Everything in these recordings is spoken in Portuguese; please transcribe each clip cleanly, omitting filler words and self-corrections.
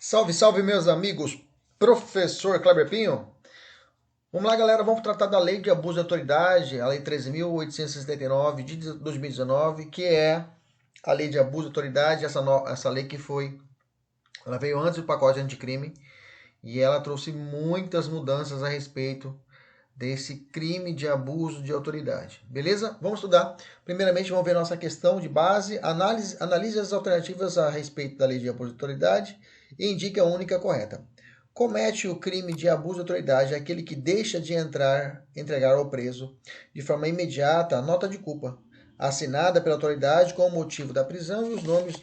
Salve, salve, meus amigos. Professor Kleber Pinho. Vamos lá, galera. Vamos tratar da Lei de Abuso de Autoridade, a Lei 13.879 de 2019, que é a Lei de Abuso de Autoridade. Essa lei ela veio antes do pacote anticrime e ela trouxe muitas mudanças a respeito desse crime de abuso de autoridade. Beleza? Vamos estudar. Primeiramente, vamos ver nossa questão de base. Analise as alternativas a respeito da Lei de Abuso de Autoridade e indique a única correta. Comete o crime de abuso de autoridade aquele que deixa de entregar ao preso de forma imediata a nota de culpa, assinada pela autoridade com o motivo da prisão e os nomes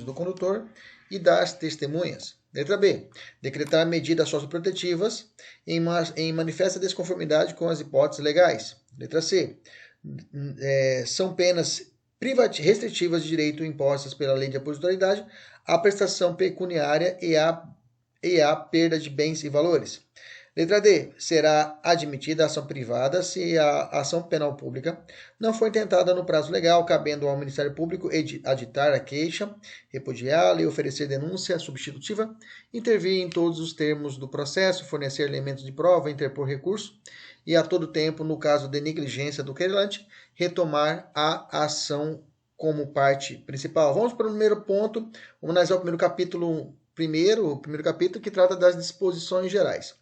do condutor e das testemunhas. Letra B. Decretar medidas socioprotetivas em manifesta desconformidade com as hipóteses legais. Letra C. São penas restritivas de direito impostas pela Lei de Abuso de Autoridade à prestação pecuniária e à perda de bens e valores. Letra D. Será admitida a ação privada se a ação penal pública não for intentada no prazo legal, cabendo ao Ministério Público aditar a queixa, repudiá-la e oferecer denúncia substitutiva, intervir em todos os termos do processo, fornecer elementos de prova, interpor recurso e a todo tempo, no caso de negligência do querelante, retomar a ação como parte principal. Vamos para o primeiro ponto, vamos analisar o primeiro capítulo que trata das disposições gerais.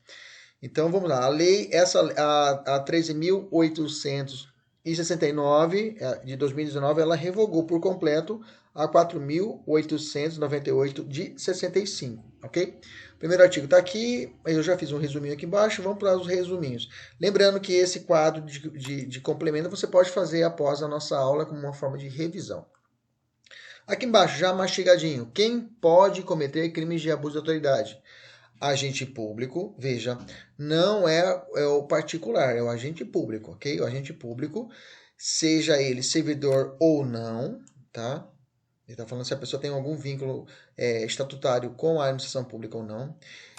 Então, vamos lá. A lei, a 13.869 de 2019, ela revogou por completo a 4.898 de 65, ok? O primeiro artigo está aqui, eu já fiz um resuminho aqui embaixo, vamos para os resuminhos. Lembrando que esse quadro de complemento você pode fazer após a nossa aula como uma forma de revisão. Aqui embaixo, já mastigadinho, quem pode cometer crimes de abuso de autoridade? Agente público, veja, não é o particular, é o agente público, ok? O agente público, seja ele servidor ou não, tá? Ele está falando se a pessoa tem algum vínculo estatutário com a administração pública ou não,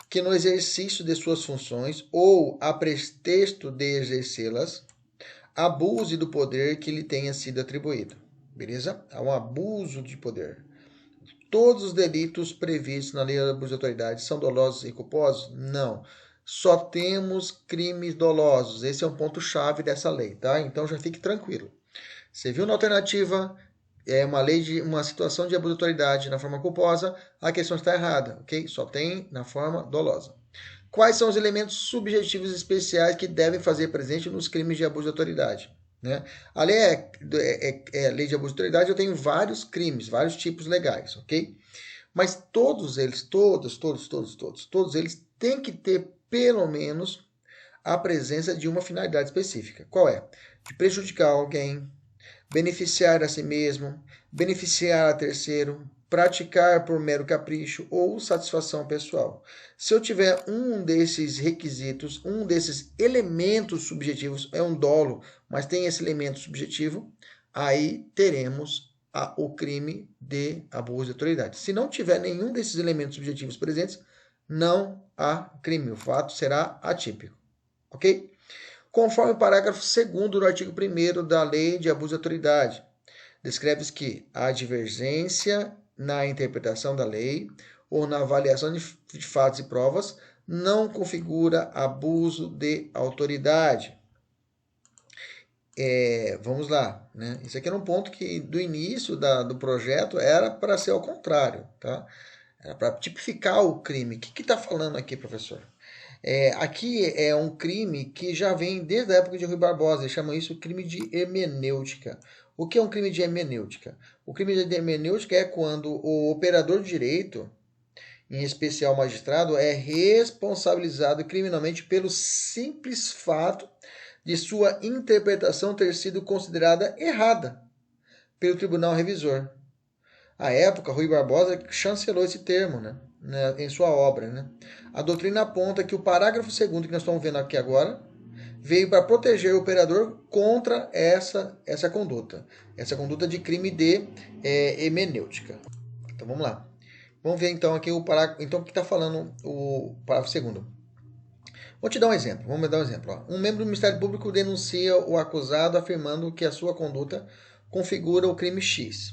que no exercício de suas funções ou a pretexto de exercê-las, abuse do poder que lhe tenha sido atribuído, beleza? Há um abuso de poder. Todos os delitos previstos na Lei de Abuso de Autoridade são dolosos e culposos? Não. Só temos crimes dolosos. Esse é um ponto-chave dessa lei, tá? Então já fique tranquilo. Você viu na alternativa, uma situação de abuso de autoridade na forma culposa, a questão está errada, ok? Só tem na forma dolosa. Quais são os elementos subjetivos especiais que devem fazer presente nos crimes de abuso de autoridade? Né? A lei lei de abuso de autoridade, eu tenho vários crimes, vários tipos legais, ok? Mas todos eles têm que ter pelo menos a presença de uma finalidade específica. Qual é? De prejudicar alguém, beneficiar a si mesmo, beneficiar a terceiro, praticar por mero capricho ou satisfação pessoal. Se eu tiver um desses requisitos, um desses elementos subjetivos, é um dolo, mas tem esse elemento subjetivo, aí teremos o crime de abuso de autoridade. Se não tiver nenhum desses elementos subjetivos presentes, não há crime. O fato será atípico. Ok? Conforme o parágrafo 2º do artigo 1º da Lei de Abuso de Autoridade, descreve-se que a divergência na interpretação da lei ou na avaliação de fatos e provas não configura abuso de autoridade. Vamos lá, né? Isso aqui era um ponto que do início do projeto era para ser ao contrário, tá? Era para tipificar o crime. O que está falando aqui, professor? Aqui é um crime que já vem desde a época de Rui Barbosa, eles chamam isso crime de hermenêutica. O que é um crime de hermenêutica? O crime de hermenêutica é quando o operador de direito, em especial o magistrado, é responsabilizado criminalmente pelo simples fato de sua interpretação ter sido considerada errada pelo tribunal revisor. À época, Rui Barbosa chancelou esse termo, né, em sua obra. Né? A doutrina aponta que o parágrafo 2º que nós estamos vendo aqui agora veio para proteger o operador contra essa conduta de crime de hermenêutica. Então vamos lá. Vamos ver então aqui o parágrafo. Então o que está falando o parágrafo 2º? Vou te dar um exemplo. Vamos dar um exemplo. Ó. Um membro do Ministério Público denuncia o acusado afirmando que a sua conduta configura o crime X.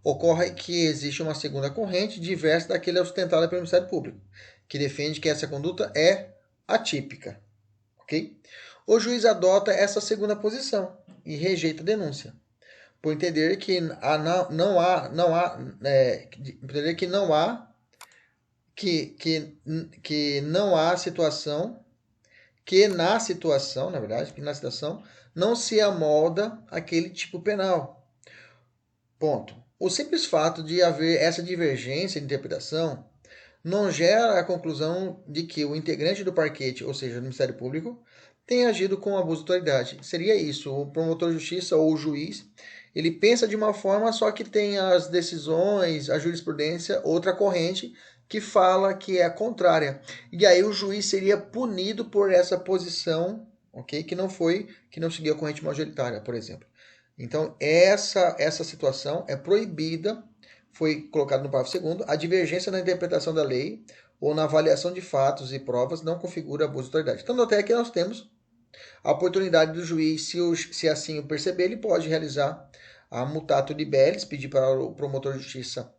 ocorre que existe uma segunda corrente diversa daquele sustentada pelo Ministério Público, que defende que essa conduta é atípica. Ok? O juiz adota essa segunda posição e rejeita a denúncia, por entender que não há situação que na situação não se amolda aquele tipo penal. Ponto. O simples fato de haver essa divergência de interpretação não gera a conclusão de que o integrante do parquete, ou seja, do Ministério Público, tenha agido com abuso de autoridade. Seria isso, o promotor de justiça ou o juiz, ele pensa de uma forma, só que tem as decisões, a jurisprudência, outra corrente, que fala que é a contrária. E aí o juiz seria punido por essa posição, ok? Que não seguiu a corrente majoritária, por exemplo. Então, essa situação é proibida, foi colocado no parágrafo 2º, a divergência na interpretação da lei ou na avaliação de fatos e provas não configura abuso de autoridade. Então, até aqui nós temos a oportunidade do juiz, se assim o perceber, ele pode realizar a mutato libellis, pedir para o promotor de justiça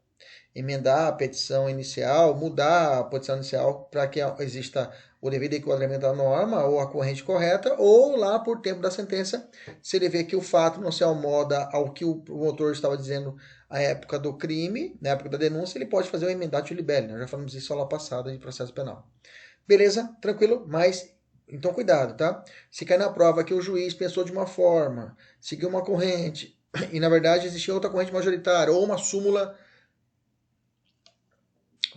emendar a petição inicial, mudar a petição inicial para que exista o devido enquadramento da norma ou a corrente correta, ou lá por tempo da sentença, se ele vê que o fato não se amolda ao que o promotor estava dizendo à época do crime, na época da denúncia, ele pode fazer o emendatio libelli. Nós já falamos isso aula passada de processo penal. Beleza? Tranquilo? Mas, então cuidado, tá? Se cai na prova que o juiz pensou de uma forma, seguiu uma corrente, e na verdade existia outra corrente majoritária, ou uma súmula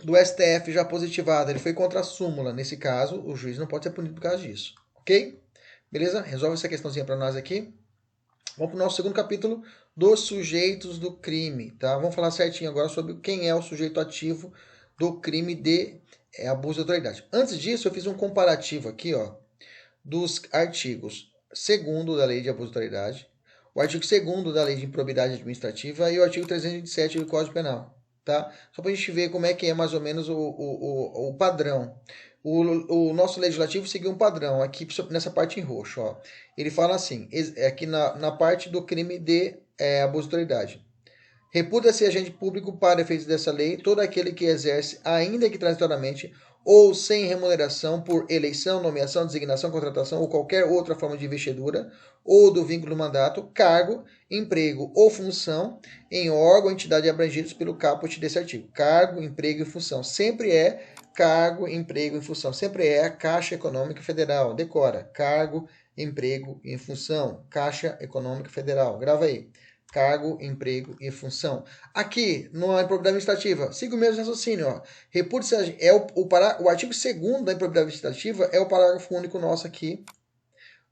do STF já positivada, ele foi contra a súmula. Nesse caso, o juiz não pode ser punido por causa disso. Ok? Beleza? Resolve essa questãozinha para nós aqui. Vamos para o nosso segundo capítulo dos sujeitos do crime. Tá? Vamos falar certinho agora sobre quem é o sujeito ativo do crime de abuso de autoridade. Antes disso, eu fiz um comparativo aqui, ó, dos artigos 2º da Lei de Abuso de Autoridade, o artigo 2º da Lei de Improbidade Administrativa e o artigo 327 do Código Penal. Tá? Só para a gente ver como é que é mais ou menos o padrão. O nosso legislativo seguiu um padrão aqui nessa parte em roxo. Ó. Ele fala assim, aqui na parte do crime de abuso de autoridade. Reputa-se agente público para efeitos dessa lei todo aquele que exerce, ainda que transitoriamente, ou sem remuneração por eleição, nomeação, designação, contratação ou qualquer outra forma de investidura ou do vínculo do mandato, cargo, emprego ou função em órgão ou entidade abrangidos pelo caput desse artigo. Cargo, emprego e função. Sempre é cargo, emprego e função. Sempre é a Caixa Econômica Federal. Decora. Cargo, emprego e função. Caixa Econômica Federal. Grava aí. Cargo, emprego e função. Aqui, na improbidade administrativa, siga o mesmo raciocínio. Ó. Reputa-se o artigo 2º da improbidade administrativa é o parágrafo único nosso aqui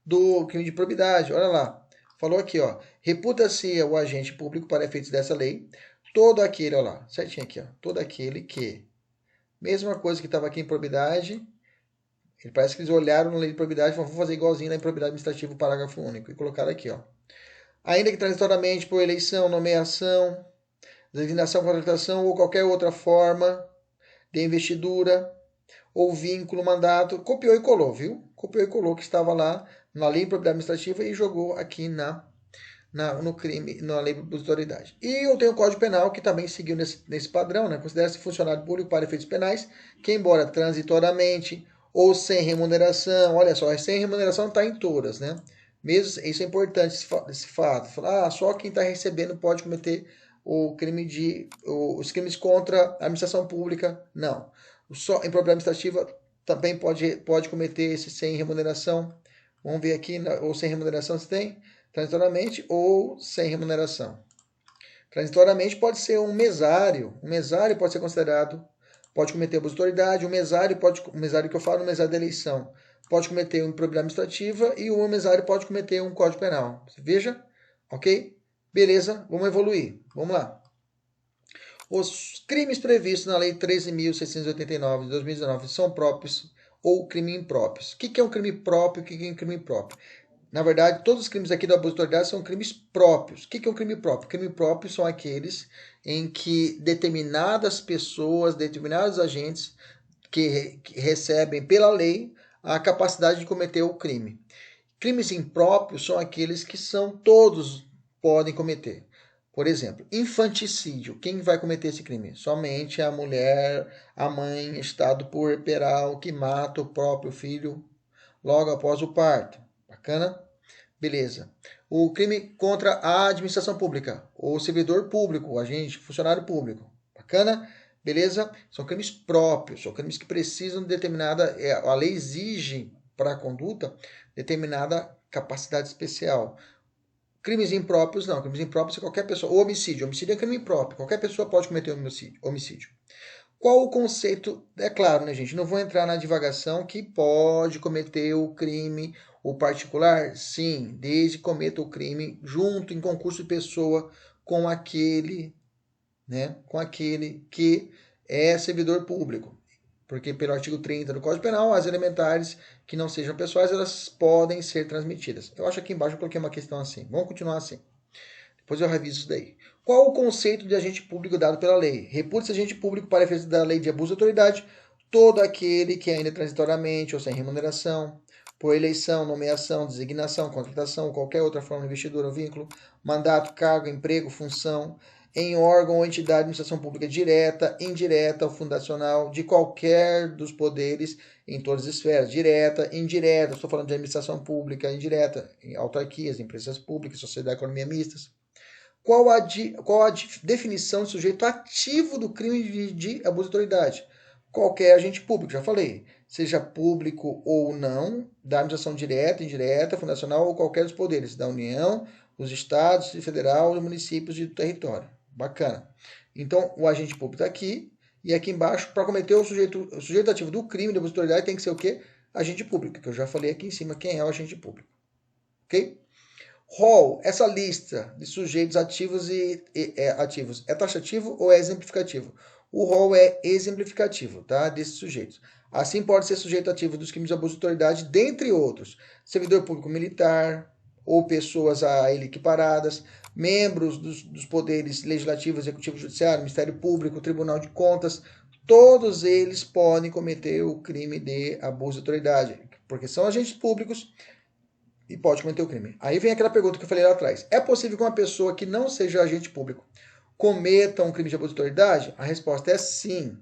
do crime de improbidade. Olha lá. Falou aqui, ó. Reputa-se o agente público para efeitos dessa lei todo aquele, olha lá, certinho aqui, ó. Todo aquele que, mesma coisa que estava aqui em improbidade, ele parece que eles olharam na lei de improbidade e falaram, vou fazer igualzinho na improbidade administrativa, o parágrafo único, e colocaram aqui, ó. Ainda que transitoriamente por eleição, nomeação, designação, contratação ou qualquer outra forma de investidura ou vínculo, mandato, copiou e colou, viu? Copiou e colou que estava lá na lei de propriedade administrativa e jogou aqui no crime, na lei de autoridade. E eu tenho o Código Penal que também seguiu nesse padrão, né? Considera-se funcionário público para efeitos penais que, embora transitoriamente ou sem remuneração, olha só, sem remuneração está em todas, né? Mesmo, isso é importante, esse fato. Falar, só quem está recebendo pode cometer os crimes contra a administração pública. Não. Só em propriedade administrativa também pode cometer esse sem remuneração. Vamos ver aqui, ou sem remuneração se tem, transitoriamente ou sem remuneração. Transitoriamente pode ser um mesário. Um mesário pode ser considerado, pode cometer abuso de autoridade. O mesário que eu falo, o mesário da eleição, pode cometer uma improbidade administrativa e o mesário pode cometer um Código Penal. Veja, ok? Beleza, vamos evoluir. Vamos lá. Os crimes previstos na Lei 13.689 de 2019 são próprios ou crime impróprios. O que é um crime próprio e o que é um crime impróprio? Na verdade, todos os crimes aqui do abuso de autoridade são crimes próprios. O que é um crime próprio? Crime próprio são aqueles em que determinadas pessoas, determinados agentes que recebem pela lei a capacidade de cometer o crime. Crimes impróprios são aqueles que todos podem cometer. Por exemplo, infanticídio. Quem vai cometer esse crime? Somente a mulher, a mãe, em estado puerperal, que mata o próprio filho logo após o parto. Bacana? Beleza. O crime contra a administração pública, o servidor público, o agente, funcionário público. Bacana? Beleza? São crimes próprios, são crimes que precisam de determinada... A lei exige para a conduta determinada capacidade especial. Crimes impróprios, não. Crimes impróprios é qualquer pessoa. O homicídio. Homicídio é crime impróprio. Qualquer pessoa pode cometer homicídio. Qual o conceito? É claro, né, gente? Não vou entrar na divagação que pode cometer o crime, o particular. Sim, desde que cometa o crime junto, em concurso de pessoa, com aquele, né? Com aquele que é servidor público. Porque pelo artigo 30 do Código Penal, as elementares que não sejam pessoais, elas podem ser transmitidas. Eu acho que aqui embaixo eu coloquei uma questão assim. Vamos continuar assim. Depois eu reviso isso daí. Qual o conceito de agente público dado pela lei? Repute-se agente público para efeitos da lei de abuso de autoridade todo aquele que ainda transitoriamente ou sem remuneração, por eleição, nomeação, designação, contratação ou qualquer outra forma de investidura ou vínculo, mandato, cargo, emprego, função, em órgão ou entidade de administração pública direta, indireta ou fundacional, de qualquer dos poderes em todas as esferas, direta, indireta, estou falando de administração pública, indireta, em autarquias, empresas públicas, sociedade e economia mistas. Qual a definição de sujeito ativo do crime de abuso de autoridade? Qualquer agente público, já falei, seja público ou não, da administração direta, indireta, fundacional ou qualquer dos poderes, da União, dos estados, federal, dos municípios e do território. Bacana. Então, o agente público está aqui, e aqui embaixo, para cometer o sujeito ativo do crime de abuso de autoridade, tem que ser o quê? Agente público, que eu já falei aqui em cima quem é o agente público. Ok? Rol, essa lista de sujeitos ativos e ativos, é taxativo ou é exemplificativo? O rol é exemplificativo, tá? Desses sujeitos. Assim pode ser sujeito ativo dos crimes de abuso de autoridade, dentre outros, servidor público militar ou pessoas a ele equiparadas, membros dos poderes legislativo, executivo, judiciário, Ministério Público, Tribunal de Contas, todos eles podem cometer o crime de abuso de autoridade, porque são agentes públicos e pode cometer o crime. Aí vem aquela pergunta que eu falei lá atrás. É possível que uma pessoa que não seja agente público cometa um crime de abuso de autoridade? A resposta é sim.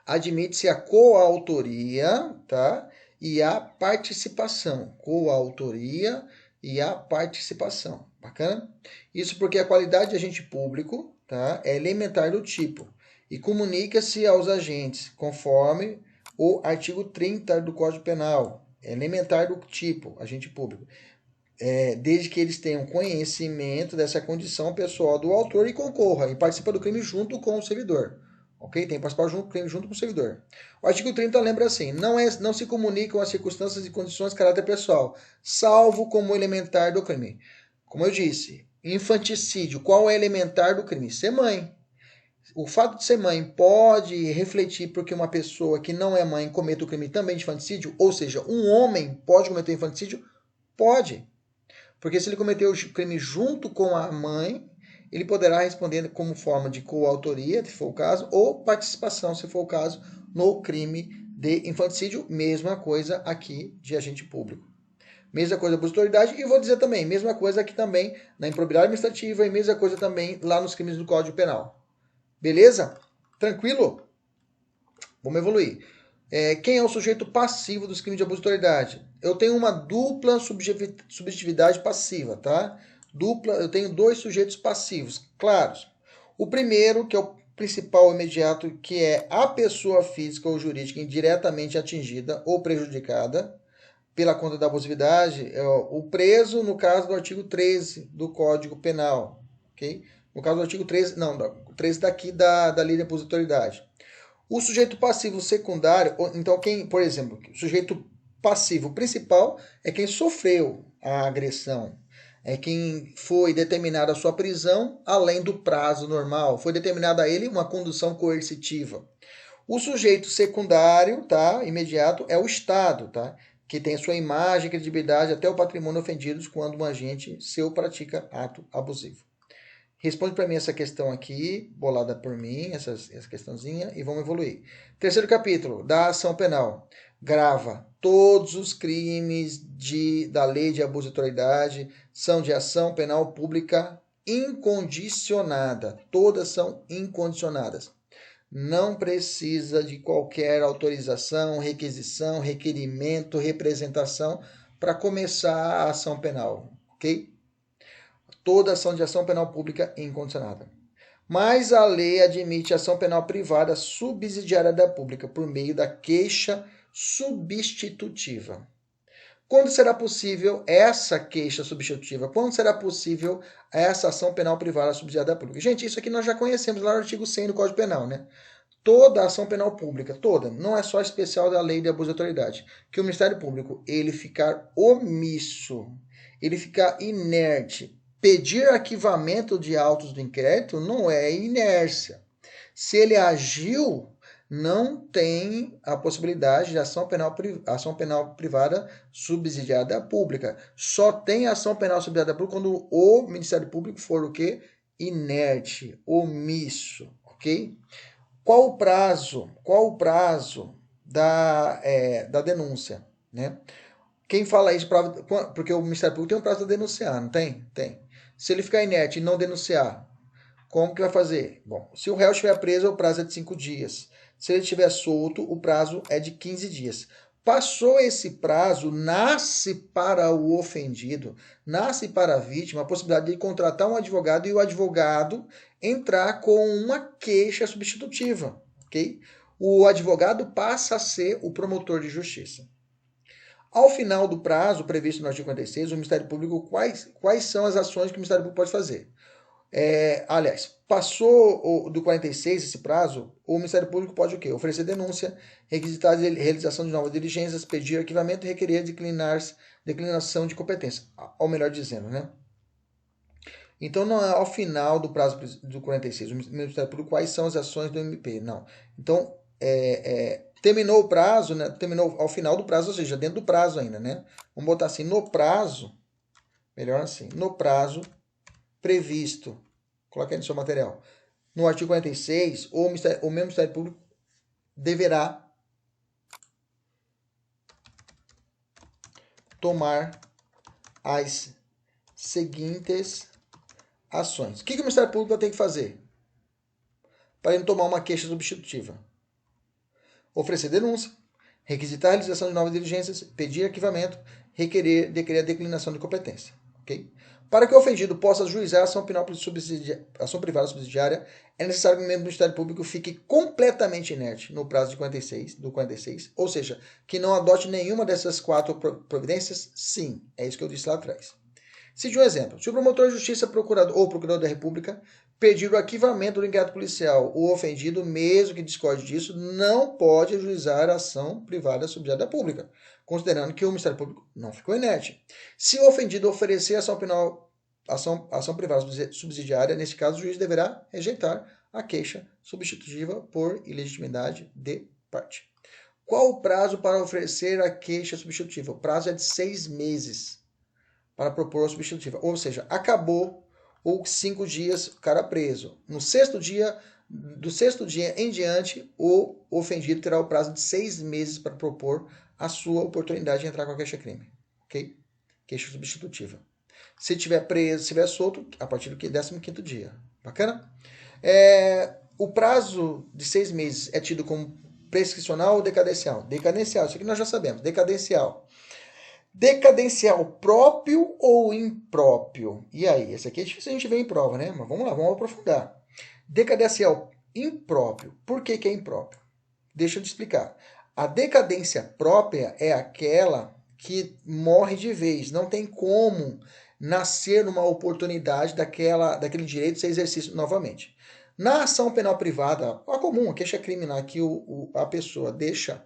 Admite-se a coautoria, tá? E a participação. Coautoria e a participação. Bacana? Isso porque a qualidade de agente público, tá, é elementar do tipo e comunica-se aos agentes conforme o artigo 30 do Código Penal. Elementar do tipo, agente público, desde que eles tenham conhecimento dessa condição pessoal do autor e concorra e participa do crime junto com o servidor. Ok? Tem que participar do crime junto com o servidor. O artigo 30 lembra assim, não se comunicam as circunstâncias e condições de caráter pessoal, salvo como elementar do crime. Como eu disse, infanticídio, qual é elementar do crime? Ser mãe. O fato de ser mãe pode refletir porque uma pessoa que não é mãe cometa o crime também de infanticídio? Ou seja, um homem pode cometer infanticídio? Pode. Porque se ele cometeu o crime junto com a mãe, ele poderá responder como forma de coautoria, se for o caso, ou participação, se for o caso, no crime de infanticídio. Mesma coisa aqui de agente público. Mesma coisa abuso de autoridade, e vou dizer também, mesma coisa aqui também na improbidade administrativa e mesma coisa também lá nos crimes do Código Penal. Beleza? Tranquilo? Vamos evoluir. Quem é o sujeito passivo dos crimes de abuso de autoridade? Eu tenho uma dupla subjetividade passiva, tá? Eu tenho dois sujeitos passivos, claros. O primeiro, que é o principal imediato, que é a pessoa física ou jurídica indiretamente atingida ou prejudicada pela conta da abusividade, o preso, no caso do artigo 13 do Código Penal, ok? No caso do artigo 13, não, 13 daqui da lei de abuso de autoridade. O sujeito passivo secundário, então quem, por exemplo, o sujeito passivo principal é quem sofreu a agressão, é quem foi determinada a sua prisão além do prazo normal, foi determinada a ele uma condução coercitiva. O sujeito secundário, tá, imediato, é o Estado, tá, que tem sua imagem, credibilidade, até o patrimônio ofendidos quando um agente seu pratica ato abusivo. Responde para mim essa questão aqui, bolada por mim, essa questãozinha, e vamos evoluir. Terceiro capítulo, da ação penal. Grava. Todos os crimes da lei de abuso de autoridade são de ação penal pública incondicionada. Todas são incondicionadas. Não precisa de qualquer autorização, requisição, requerimento, representação para começar a ação penal, ok? Toda ação de ação penal pública incondicionada. Mas a lei admite ação penal privada subsidiária da pública por meio da queixa substitutiva. Quando será possível essa queixa substitutiva? Quando será possível essa ação penal privada subsidiária da pública? Gente, isso aqui nós já conhecemos lá no artigo 100 do Código Penal, né? Toda ação penal pública, toda, não é só especial da lei de abuso de autoridade, que o Ministério Público, ele ficar omisso, ele ficar inerte, pedir arquivamento de autos do inquérito não é inércia. Se ele agiu, não tem a possibilidade de ação penal privada subsidiada da pública. Só tem ação penal subsidiada da pública quando o Ministério Público for o quê? Inerte, omisso, ok? Qual o prazo da denúncia, né? Quem fala isso, porque o Ministério Público tem um prazo para denunciar, não tem? Tem. Se ele ficar inerte e não denunciar, como que vai fazer? Bom, se o réu estiver preso, o prazo é de 5 dias. Se ele estiver solto, o prazo é de 15 dias. Passou esse prazo, nasce para o ofendido, nasce para a vítima a possibilidade de contratar um advogado e o advogado entrar com uma queixa substitutiva, ok? O advogado passa a ser o promotor de justiça. Ao final do prazo previsto no artigo 56, o Ministério Público, quais são as ações que o Ministério Público pode fazer? Aliás, passou do 46 esse prazo, o Ministério Público pode o quê? Oferecer denúncia, requisitar a realização de novas diligências, pedir arquivamento e requerer declinação de competência. Ou melhor dizendo, né? Então, não é ao final do prazo do 46, o Ministério Público, quais são as ações do MP? Não. Então, terminou o prazo, né? Terminou ao final do prazo, ou seja, dentro do prazo ainda, né? Vamos botar assim, no prazo, melhor assim, no prazo previsto, coloque aí no seu material, no artigo 46, o mesmo Ministério Público deverá tomar as seguintes ações. O que o Ministério Público vai ter que fazer para ele tomar uma queixa substitutiva? Oferecer denúncia, requisitar a realização de novas diligências, pedir arquivamento, requerer a declinação de competência. Okay? Para que o ofendido possa ajuizar a ação privada subsidiária, é necessário que o membro do Ministério Público fique completamente inerte no prazo de 46, ou seja, que não adote nenhuma dessas 4 providências? Sim, é isso que eu disse lá atrás. Cite um exemplo. Se o promotor de justiça ou procurador da República pedir o arquivamento do inquérito policial, o ofendido, mesmo que discorde disso, não pode ajuizar a ação privada subsidiária pública, considerando que o Ministério Público não ficou inerte. Se o ofendido oferecer ação privada subsidiária, nesse caso, o juiz deverá rejeitar a queixa substitutiva por ilegitimidade de parte. Qual o prazo para oferecer a queixa substitutiva? O prazo é de 6 meses para propor a substitutiva. Ou seja, acabou os 5 dias, o cara preso. No 6º dia, do 6º dia em diante, o ofendido terá o prazo de 6 meses para propor a sua oportunidade de entrar com a queixa-crime. Ok? Queixa substitutiva. Se estiver preso, se estiver solto, a partir do 15º dia. Bacana? O prazo de 6 meses é tido como prescricional ou decadencial? Decadencial, isso aqui nós já sabemos. Decadencial. Decadencial próprio ou impróprio? E aí? Esse aqui é difícil a gente ver em prova, né? Mas vamos lá, vamos aprofundar. Decadencial impróprio. Por que é impróprio? Deixa eu te explicar. A decadência própria é aquela que morre de vez. Não tem como nascer uma oportunidade daquele direito ser exercido novamente. Na ação penal privada, a comum, a queixa criminal que a pessoa deixa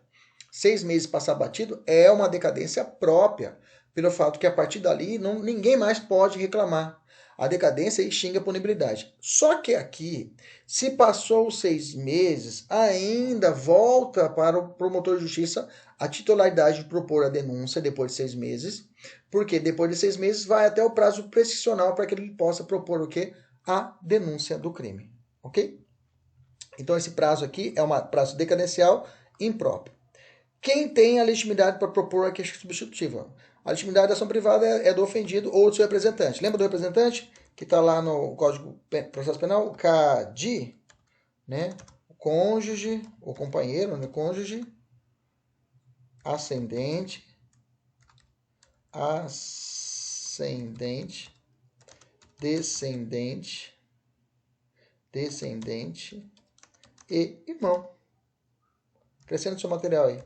6 meses passar batido, é uma decadência própria, pelo fato que a partir dali ninguém mais pode reclamar. A decadência extingue a punibilidade. Só que aqui, se passou os 6 meses, ainda volta para o promotor de justiça a titularidade de propor a denúncia depois de 6 meses, porque depois de 6 meses vai até o prazo prescricional para que ele possa propor o quê? A denúncia do crime. Ok? Então esse prazo aqui é um prazo decadencial impróprio. Quem tem a legitimidade para propor a queixa substitutiva? A legitimidade da ação privada é do ofendido ou do seu representante. Lembra do representante? que está lá no Código de Processo Penal, CADI, né? O cônjuge, o companheiro, né? Cônjuge, ascendente, descendente e irmão. Crescendo no seu material aí.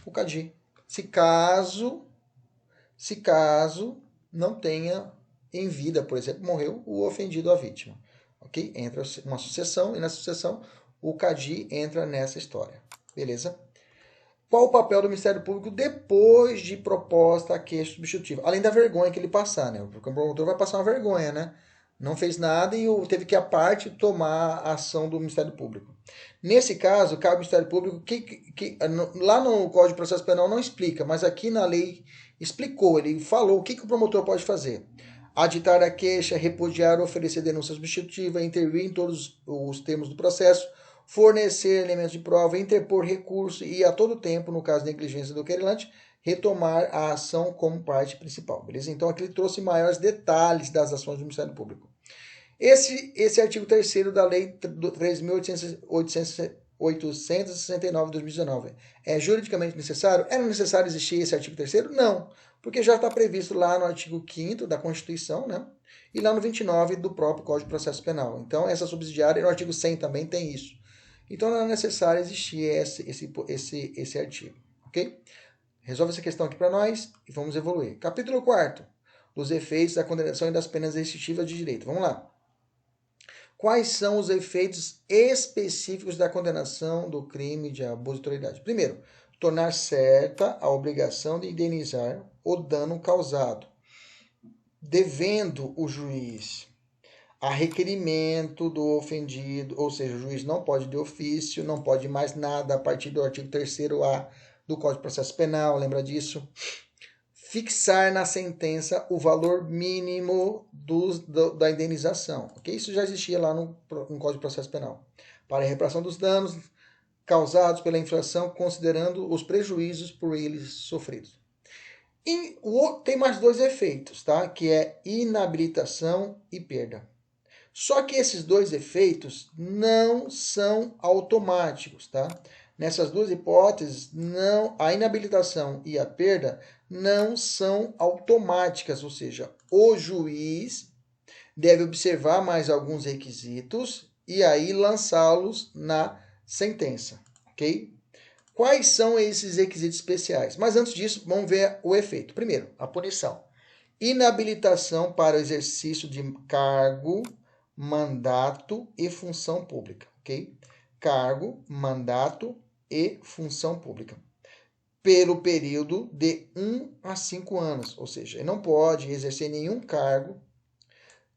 O CADI. Se caso não tenha em vida, por exemplo, morreu o ofendido, a vítima. Ok? Entra uma sucessão e nessa sucessão o CADI entra nessa história. Beleza? Qual o papel do Ministério Público depois de proposta a queixa substitutiva? Além da vergonha que ele passar, né? Porque o promotor vai passar uma vergonha, né? Não fez nada e teve que, à parte, tomar a ação do Ministério Público. Nesse caso, cabe ao Ministério Público, lá no Código de Processo Penal não explica, mas aqui na lei explicou, ele falou o que o promotor pode fazer. Aditar a queixa, repudiar ou oferecer denúncia substitutiva, intervir em todos os termos do processo, fornecer elementos de prova, interpor recurso e, a todo tempo, no caso de negligência do querelante, retomar a ação como parte principal. Beleza? Então, aqui ele trouxe maiores detalhes das ações do Ministério Público. Esse artigo 3º da Lei 3.869 de 2019 é juridicamente necessário? Era necessário existir esse artigo 3º? Não, porque já está previsto lá no artigo 5º da Constituição, né? E lá no 29 do próprio Código de Processo Penal. Então, essa subsidiária, no artigo 100 também tem isso. Então, não é necessário existir esse artigo, ok? Resolve essa questão aqui para nós e vamos evoluir. Capítulo 4, dos efeitos da condenação e das penas restritivas de direito. Vamos lá. Quais são os efeitos específicos da condenação do crime de abuso de autoridade? Primeiro, tornar certa a obrigação de indenizar o dano causado, devendo o juiz a requerimento do ofendido, ou seja, o juiz não pode de ofício, não pode mais nada a partir do artigo 3º-A do Código de Processo Penal, lembra disso? Fixar na sentença o valor mínimo da indenização. Okay? Isso já existia lá no Código de Processo Penal. Para a reparação dos danos causados pela infração, considerando os prejuízos por eles sofridos. E tem mais dois efeitos, tá? Que é inabilitação e perda. Só que esses dois efeitos não são automáticos, tá? Nessas duas hipóteses, a inabilitação e a perda não são automáticas, ou seja, o juiz deve observar mais alguns requisitos e aí lançá-los na sentença, ok? Quais são esses requisitos especiais? Mas antes disso, vamos ver o efeito. Primeiro, a punição. Inabilitação para o exercício de cargo, mandato e função pública, ok? Cargo, mandato e função pública. Pelo período de 1 a 5 anos, ou seja, ele não pode exercer nenhum cargo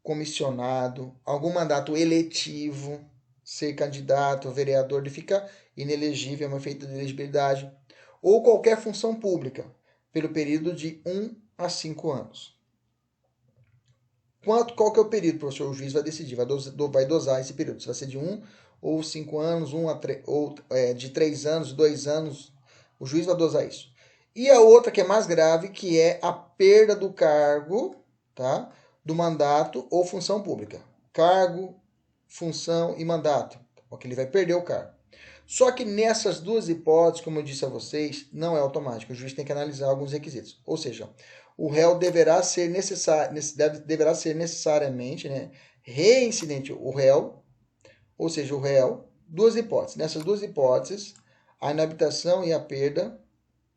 comissionado, algum mandato eletivo, ser candidato, vereador, ele fica inelegível, é uma efeito de elegibilidade, ou qualquer função pública, pelo período de 1 a 5 anos. Qual que é o período, professor? O juiz vai decidir, vai dosar esse período. Se vai ser de 1 ou 5 anos, ou de 3 anos, 2 anos, o juiz vai dosar isso. E a outra, que é mais grave, que é a perda do cargo, tá? Do mandato ou função pública. Cargo, função e mandato. Porque ele vai perder o cargo. Só que nessas duas hipóteses, como eu disse a vocês, não é automático. O juiz tem que analisar alguns requisitos. Ou seja, o réu deverá ser necessariamente, né, reincidente o réu, ou seja, o réu, duas hipóteses. Nessas duas hipóteses, a inabilitação e a perda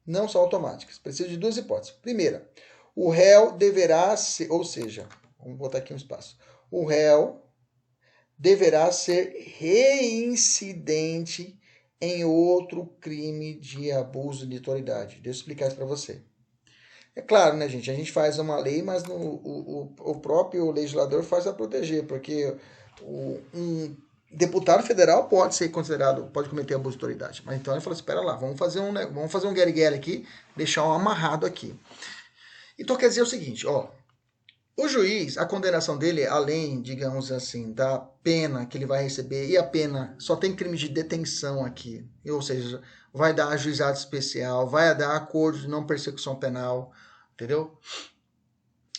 não são automáticas. Precisa de duas hipóteses. Primeira, o réu deverá ser, ou seja, vamos botar aqui um espaço. O réu deverá ser reincidente em outro crime de abuso de autoridade. Deixa eu explicar isso para você. É claro, né, gente? A gente faz uma lei, mas o próprio legislador faz para proteger, porque um deputado federal pode ser considerado, pode cometer abuso de autoridade. Mas então ele falou: espera lá, vamos fazer um guerigueri aqui, deixar um amarrado aqui. Então quer dizer o seguinte, ó. O juiz, a condenação dele, além, digamos assim, da pena que ele vai receber, e a pena só tem crime de detenção aqui, ou seja, vai dar ajuizado especial, vai dar acordo de não persecução penal, entendeu?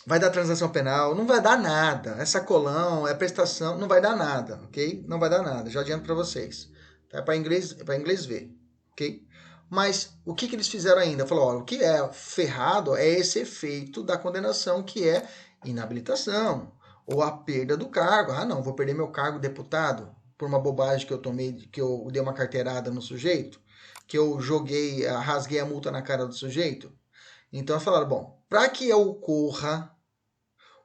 vai dar transação penal, não vai dar nada. É sacolão, é prestação, não vai dar nada, ok? Não vai dar nada, já adianto para vocês. Tá? Para inglês ver, ok? Mas o que eles fizeram ainda? Falou, olha, o que é ferrado é esse efeito da condenação, que é inabilitação ou a perda do cargo. Ah, não, vou perder meu cargo deputado por uma bobagem que eu tomei, que eu dei uma carteirada no sujeito, que eu rasguei a multa na cara do sujeito. Então eles falaram, bom, para que ocorra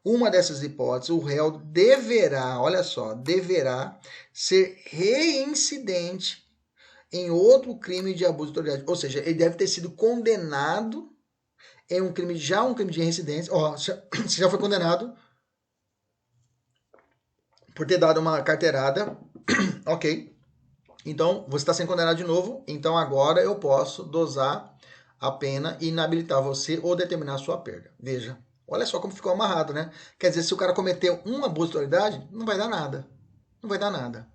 uma dessas hipóteses, o réu deverá, olha só, deverá ser reincidente em outro crime de abuso de autoridade. Ou seja, ele deve ter sido condenado em um crime de reincidência. Ó, você já foi condenado por ter dado uma carteirada, ok. Então, você está sendo condenado de novo, então agora eu posso dosar a pena e inabilitar você ou determinar a sua perda. Veja, olha só como ficou amarrado, né? Quer dizer, se o cara cometeu um abuso de autoridade, não vai dar nada. Não vai dar nada.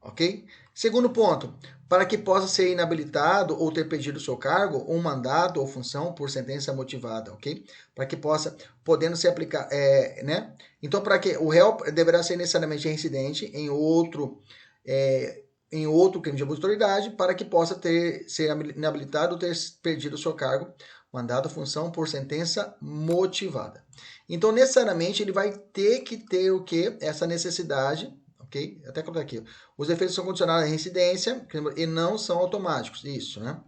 Ok? Segundo ponto, para que possa ser inabilitado ou ter perdido o seu cargo, um mandato ou função por sentença motivada, ok? Para que possa, podendo se aplicar, né? Então, para que o réu deverá ser necessariamente reincidente em outro crime de abuso de autoridade, para que possa ser inabilitado ou ter perdido o seu cargo, mandato ou função por sentença motivada. Então, necessariamente, ele vai ter que ter o quê? Essa necessidade. Ok? Até colocar aqui. Os efeitos são condicionados à reincidência e não são automáticos. Isso, né?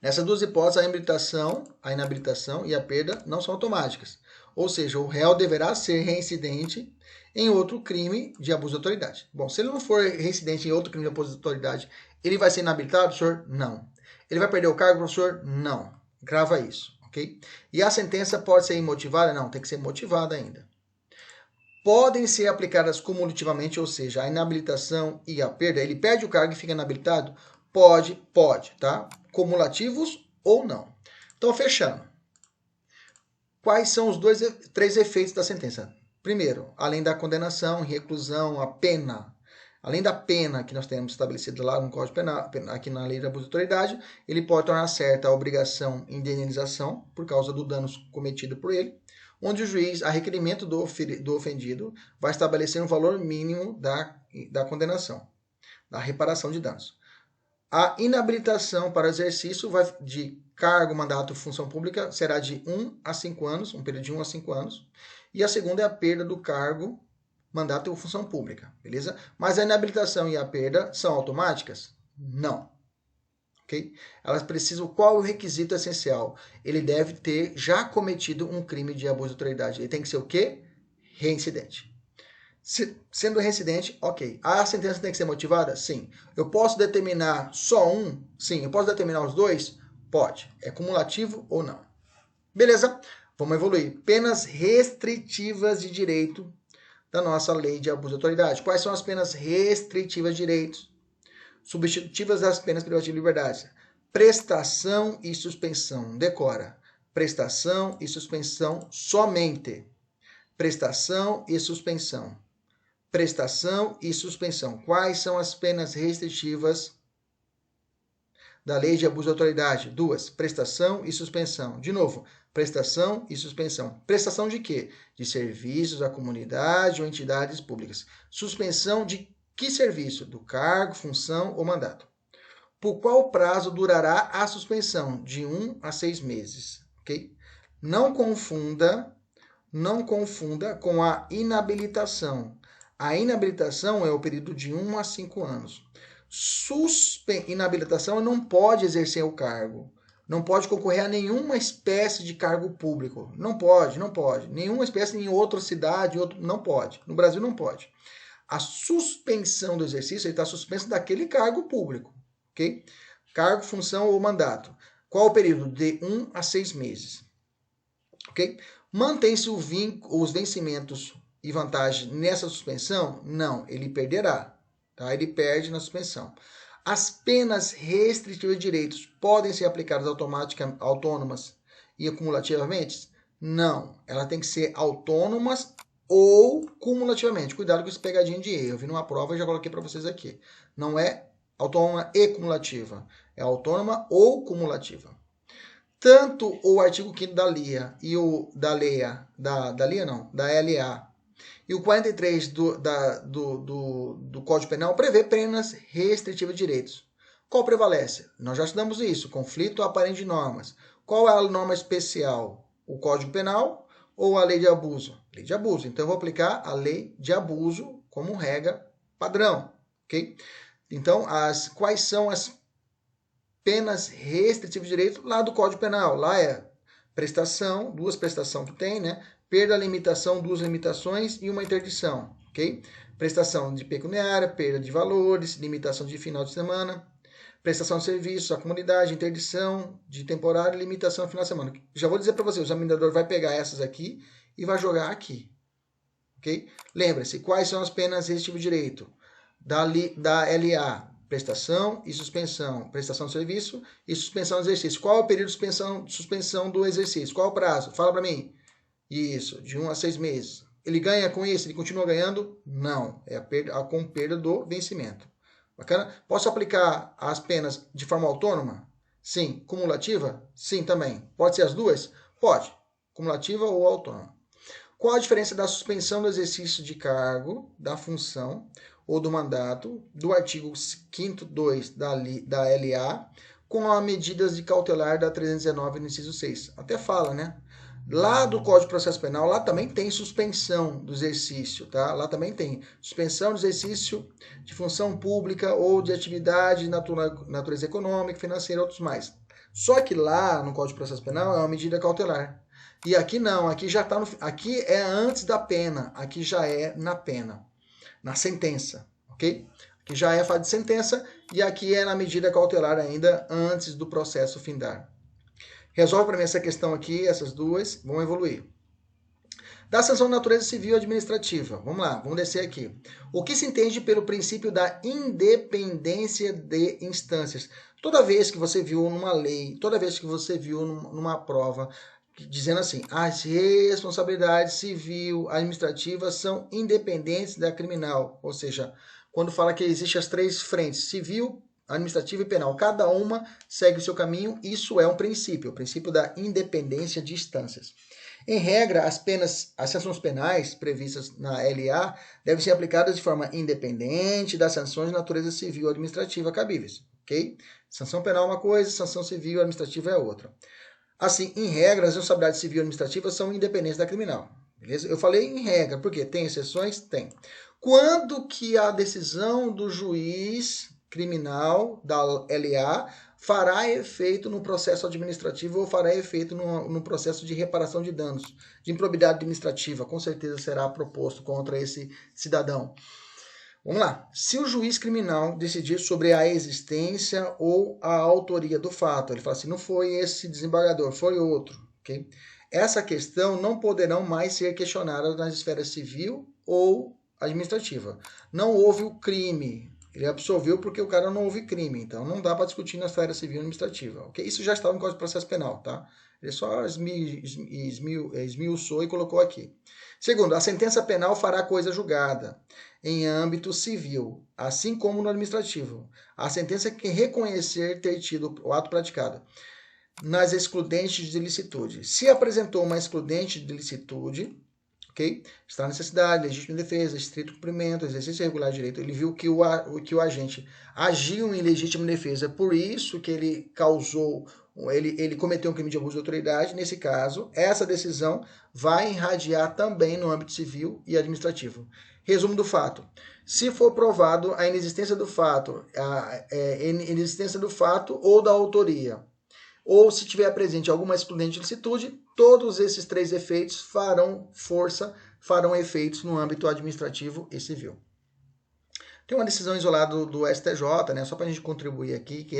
Nessas duas hipóteses, a inabilitação e a perda não são automáticas. Ou seja, o réu deverá ser reincidente em outro crime de abuso de autoridade. Bom, se ele não for reincidente em outro crime de abuso de autoridade, ele vai ser inabilitado, professor? Não. Ele vai perder o cargo, professor? Não. Grava isso, ok? E a sentença pode ser imotivada? Não, tem que ser motivada ainda. Podem ser aplicadas cumulativamente, ou seja, a inabilitação e a perda. Ele perde o cargo e fica inabilitado? Pode, tá? Cumulativos ou não. Então, fechando. Quais são os três efeitos da sentença? Primeiro, além da condenação, reclusão, a pena. Além da pena que nós temos estabelecido lá no Código Penal, aqui na Lei de Abuso de Autoridade, ele pode tornar certa a obrigação de indenização por causa do dano cometido por ele, onde o juiz, a requerimento do ofendido, vai estabelecer um valor mínimo da condenação, da reparação de danos. A inabilitação para exercício de cargo, mandato, função pública será de 1 a 5 anos, um período de 1 a 5 anos. E a segunda é a perda do cargo, mandato ou função pública, beleza? Mas a inabilitação e a perda são automáticas? Não. Okay? Elas precisam, qual é o requisito essencial? Ele deve ter já cometido um crime de abuso de autoridade. Ele tem que ser o quê? Reincidente. Sendo reincidente, ok. A sentença tem que ser motivada? Sim. Eu posso determinar só um? Sim. Eu posso determinar os dois? Pode. É cumulativo ou não? Beleza? Vamos evoluir. Penas restritivas de direito da nossa lei de abuso de autoridade. Quais são as penas restritivas de direitos? Substitutivas das penas privativas de liberdade. Prestação e suspensão. Decora. Prestação e suspensão somente. Prestação e suspensão. Prestação e suspensão. Quais são as penas restritivas da lei de abuso de autoridade? 2. Prestação e suspensão. De novo, prestação e suspensão. Prestação de quê? De serviços à comunidade ou entidades públicas. Suspensão de que serviço? Do cargo, função ou mandato. Por qual prazo durará a suspensão? De 1 a 6 meses. Ok? Não confunda com a inabilitação. A inabilitação é o período de 1 a 5 anos. Inabilitação não pode exercer o cargo. Não pode concorrer a nenhuma espécie de cargo público. Não pode. Nenhuma espécie em outra cidade, não pode. No Brasil não pode. A suspensão do exercício, ele está suspenso daquele cargo público. Ok? Cargo, função ou mandato. Qual o período? De 1 a 6 meses. Ok? Mantém-se os vencimentos e vantagens nessa suspensão? Não, ele perderá. Tá? Ele perde na suspensão. As penas restritivas de direitos podem ser aplicadas autônomas e acumulativamente? Não, elas têm que ser autônomas ou cumulativamente. Cuidado com esse pegadinho de erro. Eu vi numa prova e já coloquei para vocês aqui. Não é autônoma e cumulativa. É autônoma ou cumulativa. tanto o artigo 5º da LIA e o da LA e o 43 do Código Penal prevê penas restritivas de direitos. Qual prevalece? Nós já estudamos isso, conflito aparente de normas. Qual é a norma especial? O Código Penal ou a lei de abuso? Lei de abuso. Então, eu vou aplicar a lei de abuso como regra padrão, ok? Então, quais são as penas restritivas de direito lá do Código Penal? Lá é prestação, duas prestações que tem, né? Perda, limitação, duas limitações e uma interdição, ok? Prestação de pecuniária, perda de valores, limitação de final de semana, prestação de serviços à comunidade, interdição de temporário e limitação no final de semana. Já vou dizer para você, o examinador vai pegar essas aqui e vai jogar aqui, ok? Lembre-se, quais são as penas restritivas de direito? Da LA, prestação e suspensão, prestação de serviço e suspensão do exercício. Qual é o período de suspensão do exercício? Qual é o prazo? Fala para mim. Isso, de 1 a 6 meses. Ele ganha com isso? Ele continua ganhando? Não, é com perda do vencimento. Bacana? Posso aplicar as penas de forma autônoma? Sim. Cumulativa? Sim, também. Pode ser as duas? Pode. Cumulativa ou autônoma. Qual a diferença da suspensão do exercício de cargo, da função ou do mandato, do artigo 5º 2 da LA, com as medidas de cautelar da 319 no inciso 6? Até fala, né? Lá do Código de Processo Penal, lá também tem suspensão do exercício, tá? Lá também tem suspensão do exercício de função pública ou de atividade de natureza econômica, financeira e outros mais. Só que lá no Código de Processo Penal é uma medida cautelar. E aqui não, aqui já está aqui é antes da pena, aqui já é na pena, na sentença, ok? Aqui já é a fase de sentença e aqui é na medida cautelar ainda antes do processo findar. Resolve para mim essa questão aqui, essas duas, vão evoluir. Da sanção de natureza civil e administrativa. Vamos lá, vamos descer aqui. O que se entende pelo princípio da independência de instâncias? Toda vez que você viu numa lei, toda vez que você viu numa prova, dizendo assim, as responsabilidades civil e administrativa são independentes da criminal. Ou seja, quando fala que existem as três frentes, civil, administrativa e penal, cada uma segue o seu caminho, isso é um princípio, o princípio da independência de instâncias. Em regra, as sanções penais previstas na LA devem ser aplicadas de forma independente das sanções de natureza civil e administrativa cabíveis, ok? Sanção penal é uma coisa, sanção civil e administrativa é outra. Assim, em regra, as responsabilidades civil e administrativa são independentes da criminal, beleza? Eu falei em regra, porque tem exceções? Tem. Quando que a decisão do juiz criminal da LA fará efeito no processo administrativo ou fará efeito no processo de reparação de danos, de improbidade administrativa, com certeza será proposto contra esse cidadão. Vamos lá. Se o juiz criminal decidir sobre a existência ou a autoria do fato, ele fala assim, não foi esse desembargador, foi outro, ok? Essa questão não poderão mais ser questionada nas esferas civil ou administrativa. Não houve o crime, ele absolveu porque o cara não houve crime, então não dá para discutir na esfera civil e administrativa, ok? Isso já estava no Código de Processo Penal, tá? Ele só esmiuçou e colocou aqui. Segundo, a sentença penal fará coisa julgada em âmbito civil, assim como no administrativo. A sentença que reconhecer ter tido o ato praticado nas excludentes de licitude. Se apresentou uma excludente de licitude, ok? Está necessidade, legítima defesa, estrito cumprimento, exercício regular de direito. Ele viu que o agente agiu em legítima defesa, por isso que ele causou, ele cometeu um crime de abuso de autoridade. Nesse caso, essa decisão vai irradiar também no âmbito civil e administrativo. Resumo do fato. Se for provado a inexistência do fato, ou da autoria, ou se tiver presente alguma excludente de licitude, todos esses três efeitos farão efeitos no âmbito administrativo e civil. Tem uma decisão isolada do STJ, né, só para a gente contribuir aqui, que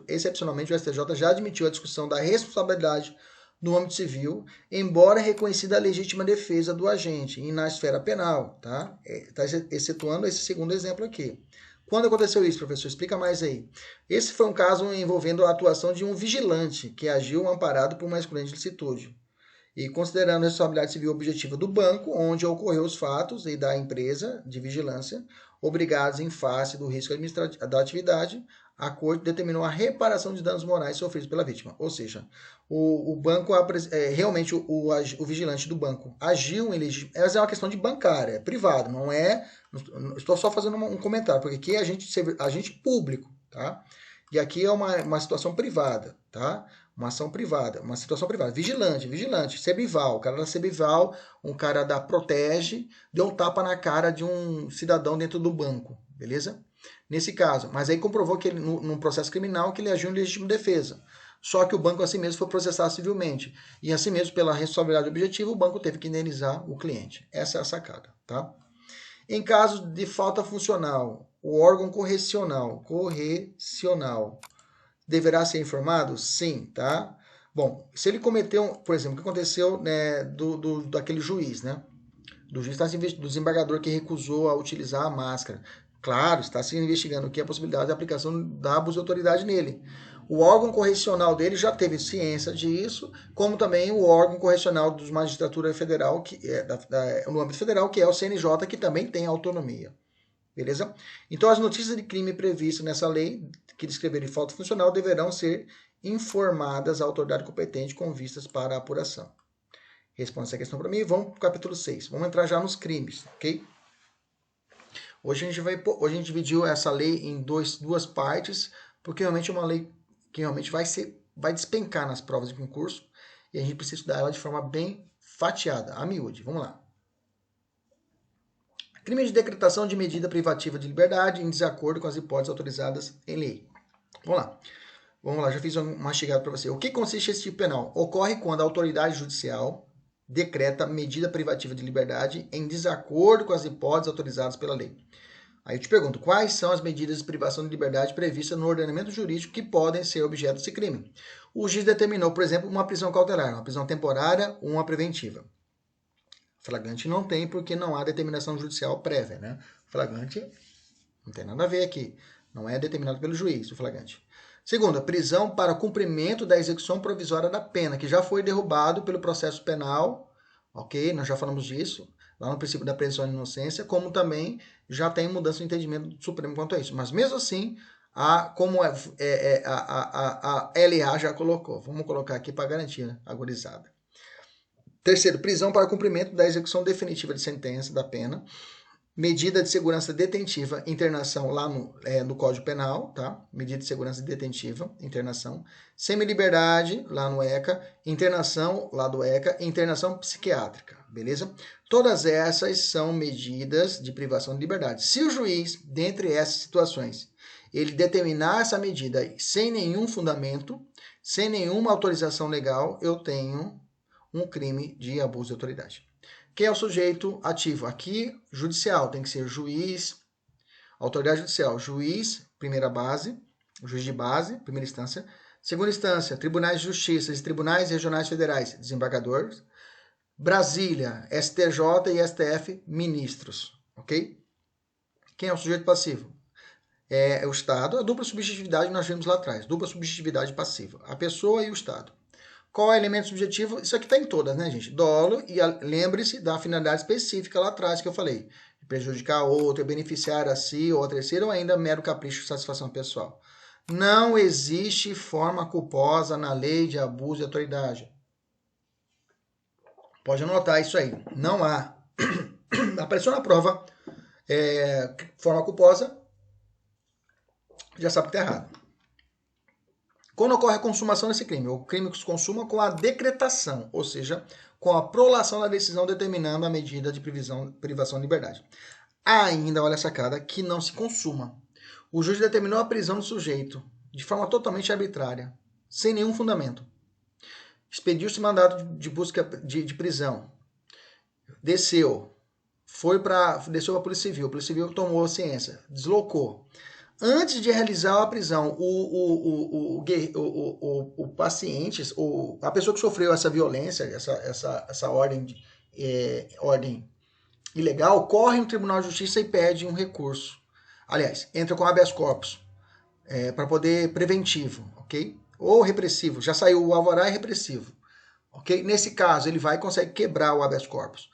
excepcionalmente o STJ já admitiu a discussão da responsabilidade no âmbito civil, embora reconhecida a legítima defesa do agente, e na esfera penal, tá? Está excetuando esse segundo exemplo aqui. Quando aconteceu isso, professor? Explica mais aí. Esse foi um caso envolvendo a atuação de um vigilante que agiu amparado por uma excludente de licitude. E considerando a responsabilidade civil objetiva do banco, onde ocorreu os fatos, e da empresa de vigilância, obrigados em face do risco da atividade a corte determinou a reparação de danos morais sofridos pela vítima. Ou seja, o banco, realmente o vigilante do banco agiu em legítimo. Essa é uma questão de bancária, é privado, não é. Estou só fazendo um comentário, porque aqui é agente público, tá? E aqui é uma situação privada, tá? Uma ação privada, uma situação privada. Vigilante, Cebival, o cara da Cebival, um cara da Protege, deu um tapa na cara de um cidadão dentro do banco, beleza? Nesse caso, mas aí comprovou que ele, num processo criminal, que ele agiu em legítima defesa. Só que o banco assim mesmo foi processado civilmente. E assim mesmo, pela responsabilidade objetiva, o banco teve que indenizar o cliente. Essa é a sacada, tá? Em caso de falta funcional, o órgão correcional deverá ser informado? Sim, tá? Bom, se ele cometeu, por exemplo, o que aconteceu, né, daquele juiz, né? Do juiz, do desembargador que recusou a utilizar a máscara. Claro, está se investigando aqui a possibilidade de aplicação da abuso de autoridade nele. O órgão correcional dele já teve ciência disso, como também o órgão correcional dos magistratura federal, que é no âmbito federal, que é o CNJ, que também tem autonomia. Beleza? Então, as notícias de crime previstas nessa lei, que descreverem falta funcional, deverão ser informadas à autoridade competente com vistas para a apuração. Responda essa questão para mim. Vamos para o capítulo 6. Vamos entrar já nos crimes, ok? Hoje a gente dividiu essa lei em duas partes, porque realmente é uma lei que realmente vai despencar nas provas de concurso e a gente precisa estudar ela de forma bem fatiada, a miúde. Vamos lá. Crime de decretação de medida privativa de liberdade em desacordo com as hipóteses autorizadas em lei. Vamos lá, já fiz uma mastigada para você. O que consiste esse tipo penal? Ocorre quando a autoridade judicial decreta medida privativa de liberdade em desacordo com as hipóteses autorizadas pela lei. Aí eu te pergunto, quais são as medidas de privação de liberdade previstas no ordenamento jurídico que podem ser objeto desse crime? O juiz determinou, por exemplo, uma prisão cautelar, uma prisão temporária ou uma preventiva. Flagrante não tem, porque não há determinação judicial prévia, né? Flagrante não tem nada a ver aqui. Não é determinado pelo juiz, o flagrante. Segunda, prisão para cumprimento da execução provisória da pena, que já foi derrubado pelo processo penal, ok? Nós já falamos disso, lá no princípio da presunção de inocência, como também já tem mudança de entendimento do Supremo quanto a isso. Mas mesmo assim, a LA já colocou. Vamos colocar aqui para garantir a gurizada. Terceiro, prisão para cumprimento da execução definitiva de sentença da pena. Medida de segurança detentiva, internação lá no Código Penal, tá? Medida de segurança detentiva, internação. Semiliberdade, lá no ECA. Internação, lá do ECA. Internação psiquiátrica, beleza? Todas essas são medidas de privação de liberdade. Se o juiz, dentre essas situações, ele determinar essa medida sem nenhum fundamento, sem nenhuma autorização legal, eu tenho um crime de abuso de autoridade. Quem é o sujeito ativo? Aqui, judicial, tem que ser juiz, autoridade judicial, juiz, primeira base, juiz de base, primeira instância. Segunda instância, tribunais de justiça e tribunais regionais federais, desembargadores. Brasília, STJ e STF, ministros, ok? Quem é o sujeito passivo? É o Estado, a dupla subjetividade nós vimos lá atrás, dupla subjetividade passiva, a pessoa e o Estado. Qual é o elemento subjetivo? Isso aqui está em todas, né, gente? Dolo, e lembre-se da finalidade específica lá atrás que eu falei. Prejudicar outro, beneficiar a si ou a terceiro, ou ainda mero capricho de satisfação pessoal. Não existe forma culposa na lei de abuso de autoridade. Pode anotar isso aí. Não há. Apareceu na prova forma culposa, já sabe que está errado. Quando ocorre a consumação desse crime? O crime se consuma com a decretação, ou seja, com a prolação da decisão determinando a medida de privação de liberdade. Ainda, olha a sacada, que não se consuma. O juiz determinou a prisão do sujeito de forma totalmente arbitrária, sem nenhum fundamento. Expediu-se mandado de busca de prisão. Desceu para a Polícia Civil. A Polícia Civil tomou ciência, deslocou. Antes de realizar a prisão, o paciente, a pessoa que sofreu essa violência, essa ordem ilegal, corre no Tribunal de Justiça e pede um recurso. Aliás, entra com habeas corpus para poder preventivo, ok? Ou repressivo, já saiu o alvará e repressivo, ok? Nesse caso, ele vai e consegue quebrar o habeas corpus.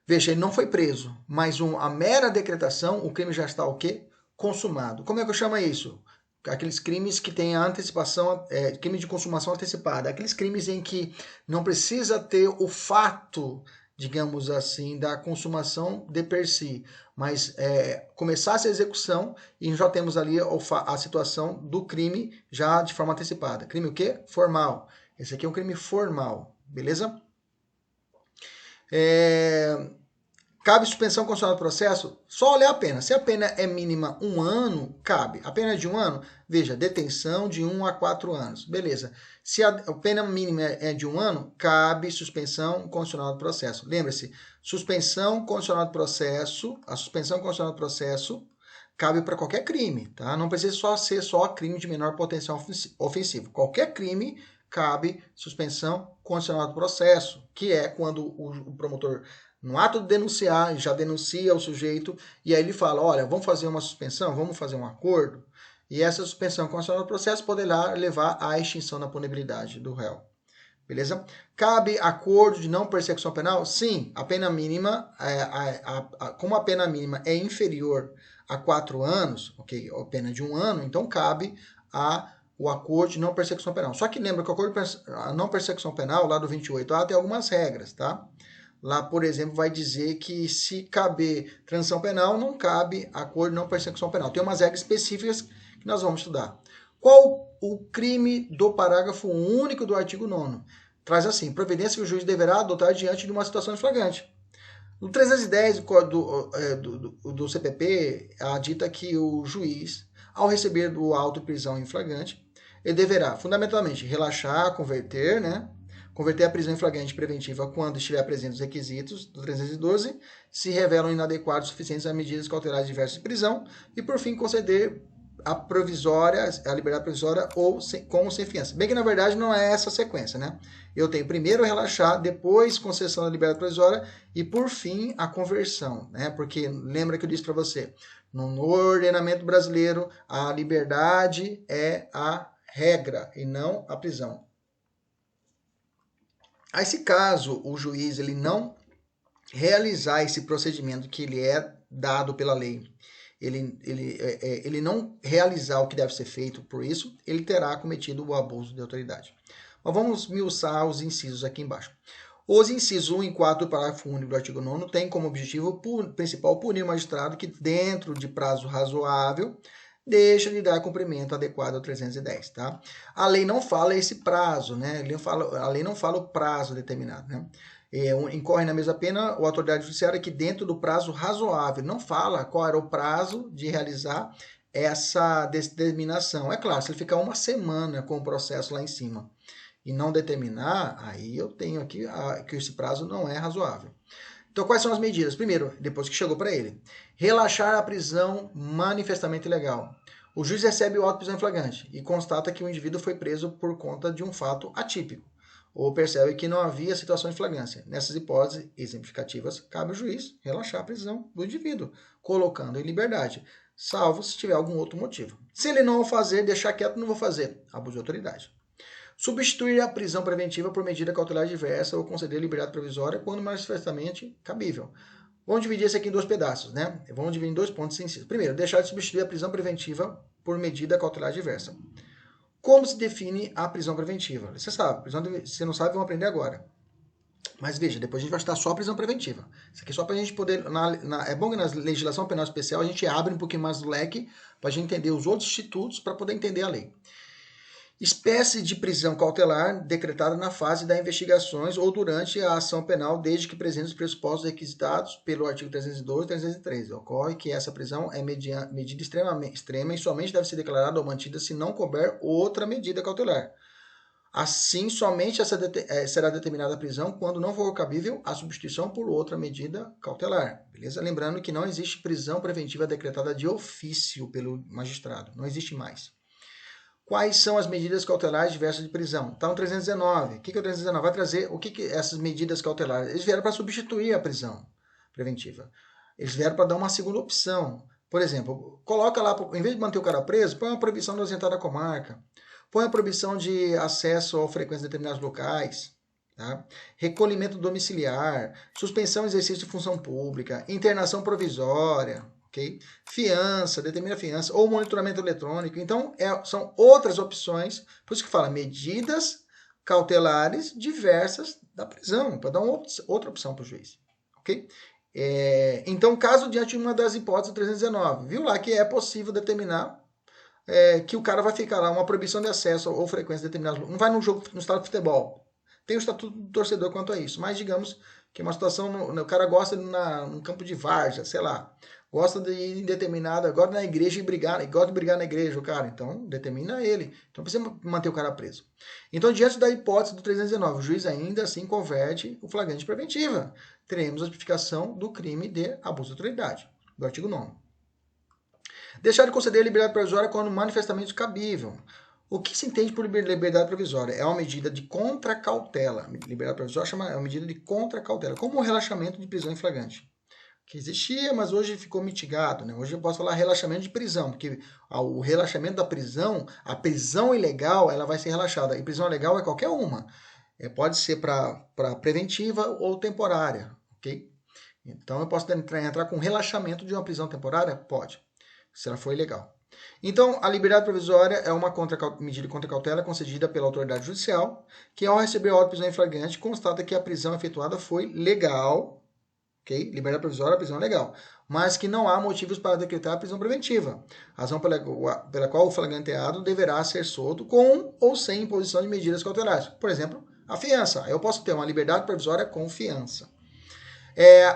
Veja, ele não foi preso, mas a mera decretação, o crime já está o quê? Consumado. Como é que eu chamo isso? aqueles crimes que têm a antecipação, crime de consumação antecipada, aqueles crimes em que não precisa ter o fato, digamos assim, da consumação de per si, mas começasse a execução e já temos ali a situação do crime já de forma antecipada. Crime o quê? Formal. Esse aqui é um crime formal, beleza? Cabe suspensão condicional do processo? Só olhar a pena. Se a pena é mínima 1 ano, cabe. A pena é de 1 ano? Veja, detenção de 1 a 4 anos. Beleza. Se a pena mínima é de 1 ano, cabe suspensão condicional do processo. Lembre-se, suspensão condicional do processo, a suspensão condicional do processo cabe para qualquer crime, tá? Não precisa ser só crime de menor potencial ofensivo. Qualquer crime cabe suspensão condicional do processo, que é quando o promotor, no ato de denunciar, já denuncia o sujeito, e aí ele fala, olha, vamos fazer uma suspensão, vamos fazer um acordo, e essa suspensão condicional do processo poderá levar à extinção da punibilidade do réu. Beleza? Cabe acordo de não persecução penal? Sim, a pena mínima, como a pena mínima é inferior a 4 anos, ok, a pena de 1 ano, então cabe o acordo de não persecução penal. Só que lembra que o acordo de não persecução penal, lá do 28A, tem algumas regras, tá? Lá, por exemplo, vai dizer que se caber transição penal, não cabe acordo de não persecução penal. Tem umas regras específicas que nós vamos estudar. Qual o crime do parágrafo único do artigo 9º? Traz assim, providência que o juiz deverá adotar diante de uma situação de flagrante. No 310 do CPP, dita que o juiz, ao receber do auto de prisão em flagrante, ele deverá, fundamentalmente, relaxar, converter, né? Converter a prisão em flagrante preventiva quando estiver presente os requisitos do 312, se revelam inadequados o suficientes a medidas cautelares diversas de prisão, e, por fim, conceder a liberdade provisória com ou sem fiança. Bem que, na verdade, não é essa a sequência, né? Eu tenho primeiro relaxar, depois concessão da liberdade provisória e, por fim, a conversão, né? Porque, lembra que eu disse para você, no ordenamento brasileiro, a liberdade é a regra e não a prisão. Aí, se caso o juiz ele não realizar esse procedimento que ele é dado pela lei, ele não realizar o que deve ser feito por isso, ele terá cometido o abuso de autoridade. Mas vamos esmiuçar os incisos aqui embaixo. Os incisos 1 e 4 do parágrafo único do artigo 9º têm como objetivo principal punir o magistrado que, dentro de prazo razoável, deixa de dar cumprimento adequado ao 310, tá? A lei não fala esse prazo, né? A lei não fala o prazo determinado, né? Incorre na mesma pena a autoridade judiciária que dentro do prazo razoável, não fala qual era o prazo de realizar essa determinação. É claro, se ele ficar 1 semana com o processo lá em cima e não determinar, aí eu tenho aqui que esse prazo não é razoável. Então, quais são as medidas? Primeiro, depois que chegou para ele, relaxar a prisão manifestamente ilegal. O juiz recebe o auto de prisão em flagrante e constata que o indivíduo foi preso por conta de um fato atípico, ou percebe que não havia situação de flagrância. Nessas hipóteses exemplificativas, cabe ao juiz relaxar a prisão do indivíduo, colocando em liberdade, salvo se tiver algum outro motivo. Se ele não o fazer, deixar quieto, não vou fazer. Abuso de autoridade. Substituir a prisão preventiva por medida cautelar diversa ou conceder liberdade provisória quando manifestamente cabível. Vamos dividir isso aqui em 2 pedaços, né? Vamos dividir em 2 pontos sensíveis. Primeiro, deixar de substituir a prisão preventiva por medida cautelar diversa. Como se define a prisão preventiva? Você sabe, você não sabe, vamos aprender agora. Mas veja, depois a gente vai estudar só a prisão preventiva. Isso aqui é só para a gente poder... é bom que na legislação penal especial a gente abre um pouquinho mais o leque para a gente entender os outros institutos para poder entender a lei. Espécie de prisão cautelar decretada na fase das investigações ou durante a ação penal, desde que presentes os pressupostos requisitados pelo artigo 312 e 313. Ocorre que essa prisão é medida extrema e somente deve ser declarada ou mantida se não couber outra medida cautelar. Assim, somente será determinada a prisão quando não for cabível a substituição por outra medida cautelar. Beleza? Lembrando que não existe prisão preventiva decretada de ofício pelo magistrado. Não existe mais. Quais são as medidas cautelares diversas de prisão? Está no 319. O que é o 319? Vai trazer o que essas medidas cautelares? Eles vieram para substituir a prisão preventiva. Eles vieram para dar uma segunda opção. Por exemplo, coloca lá, em vez de manter o cara preso, põe uma proibição de ausentar da comarca. Põe a proibição de acesso ou frequência de determinados locais. Tá? Recolhimento domiciliar. Suspensão de exercício de função pública. Internação provisória. ok? Fiança, determina fiança, ou monitoramento eletrônico. Então, são outras opções, por isso que fala medidas cautelares diversas da prisão, para dar outra opção para o juiz, ok? Então, caso diante de uma das hipóteses do 319, viu lá que é possível determinar que o cara vai ficar lá, uma proibição de acesso ou frequência determinada, não vai no jogo, no estádio de futebol. Tem o estatuto do torcedor quanto a isso, mas digamos que é uma situação, o cara gosta de ir no campo de várzea, sei lá, gosta de ir em determinada, gosta na igreja e brigar, gosta de brigar na igreja, o cara, então determina ele. Então precisa manter o cara preso. Então, diante da hipótese do 319, o juiz ainda assim converte o flagrante preventiva. Teremos a tipificação do crime de abuso de autoridade, do artigo 9º. Deixar de conceder liberdade provisória quando manifestamente cabível. O que se entende por liberdade provisória? É uma medida de contracautela. Liberdade provisória é uma medida de contracautela, como o relaxamento de prisão em flagrante, que existia, mas hoje ficou mitigado, né? Hoje eu posso falar relaxamento de prisão, porque o relaxamento da prisão, a prisão ilegal, ela vai ser relaxada. E prisão legal é qualquer uma. Pode ser para preventiva ou temporária, ok? Então eu posso entrar com relaxamento de uma prisão temporária? Pode, se ela for ilegal. Então, a liberdade provisória é uma medida de contracautela concedida pela autoridade judicial, que ao receber a ordem de prisão em flagrante, constata que a prisão efetuada foi legal, ok? Liberdade provisória, a prisão é legal, mas que não há motivos para decretar a prisão preventiva, razão pela qual o flagranteado deverá ser solto com ou sem imposição de medidas cautelares. Por exemplo, a fiança. Eu posso ter uma liberdade provisória com fiança.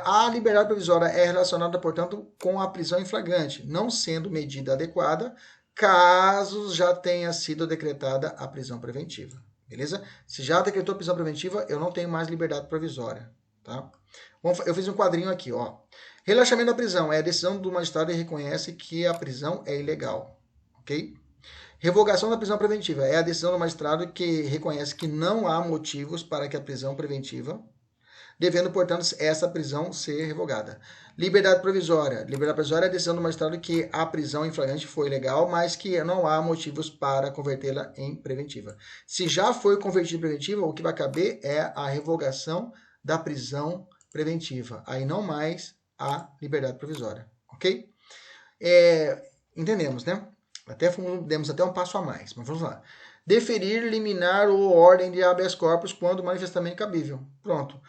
A liberdade provisória é relacionada, portanto, com a prisão em flagrante, não sendo medida adequada, caso já tenha sido decretada a prisão preventiva. Beleza? Se já decretou a prisão preventiva, eu não tenho mais liberdade provisória. Tá? Eu fiz um quadrinho aqui. Ó. Relaxamento da prisão é a decisão do magistrado que reconhece que a prisão é ilegal. Ok? Revogação da prisão preventiva é a decisão do magistrado que reconhece que não há motivos para que a prisão preventiva, devendo, portanto, essa prisão ser revogada. Liberdade provisória. Liberdade provisória é a decisão do magistrado que a prisão em flagrante foi legal, mas que não há motivos para convertê-la em preventiva. Se já foi convertida em preventiva, o que vai caber é a revogação da prisão preventiva. Aí não mais a liberdade provisória. Ok? Entendemos, né? Demos até um passo a mais, mas vamos lá. Deferir, liminar ou ordem de habeas corpus quando manifestamente cabível. Pronto.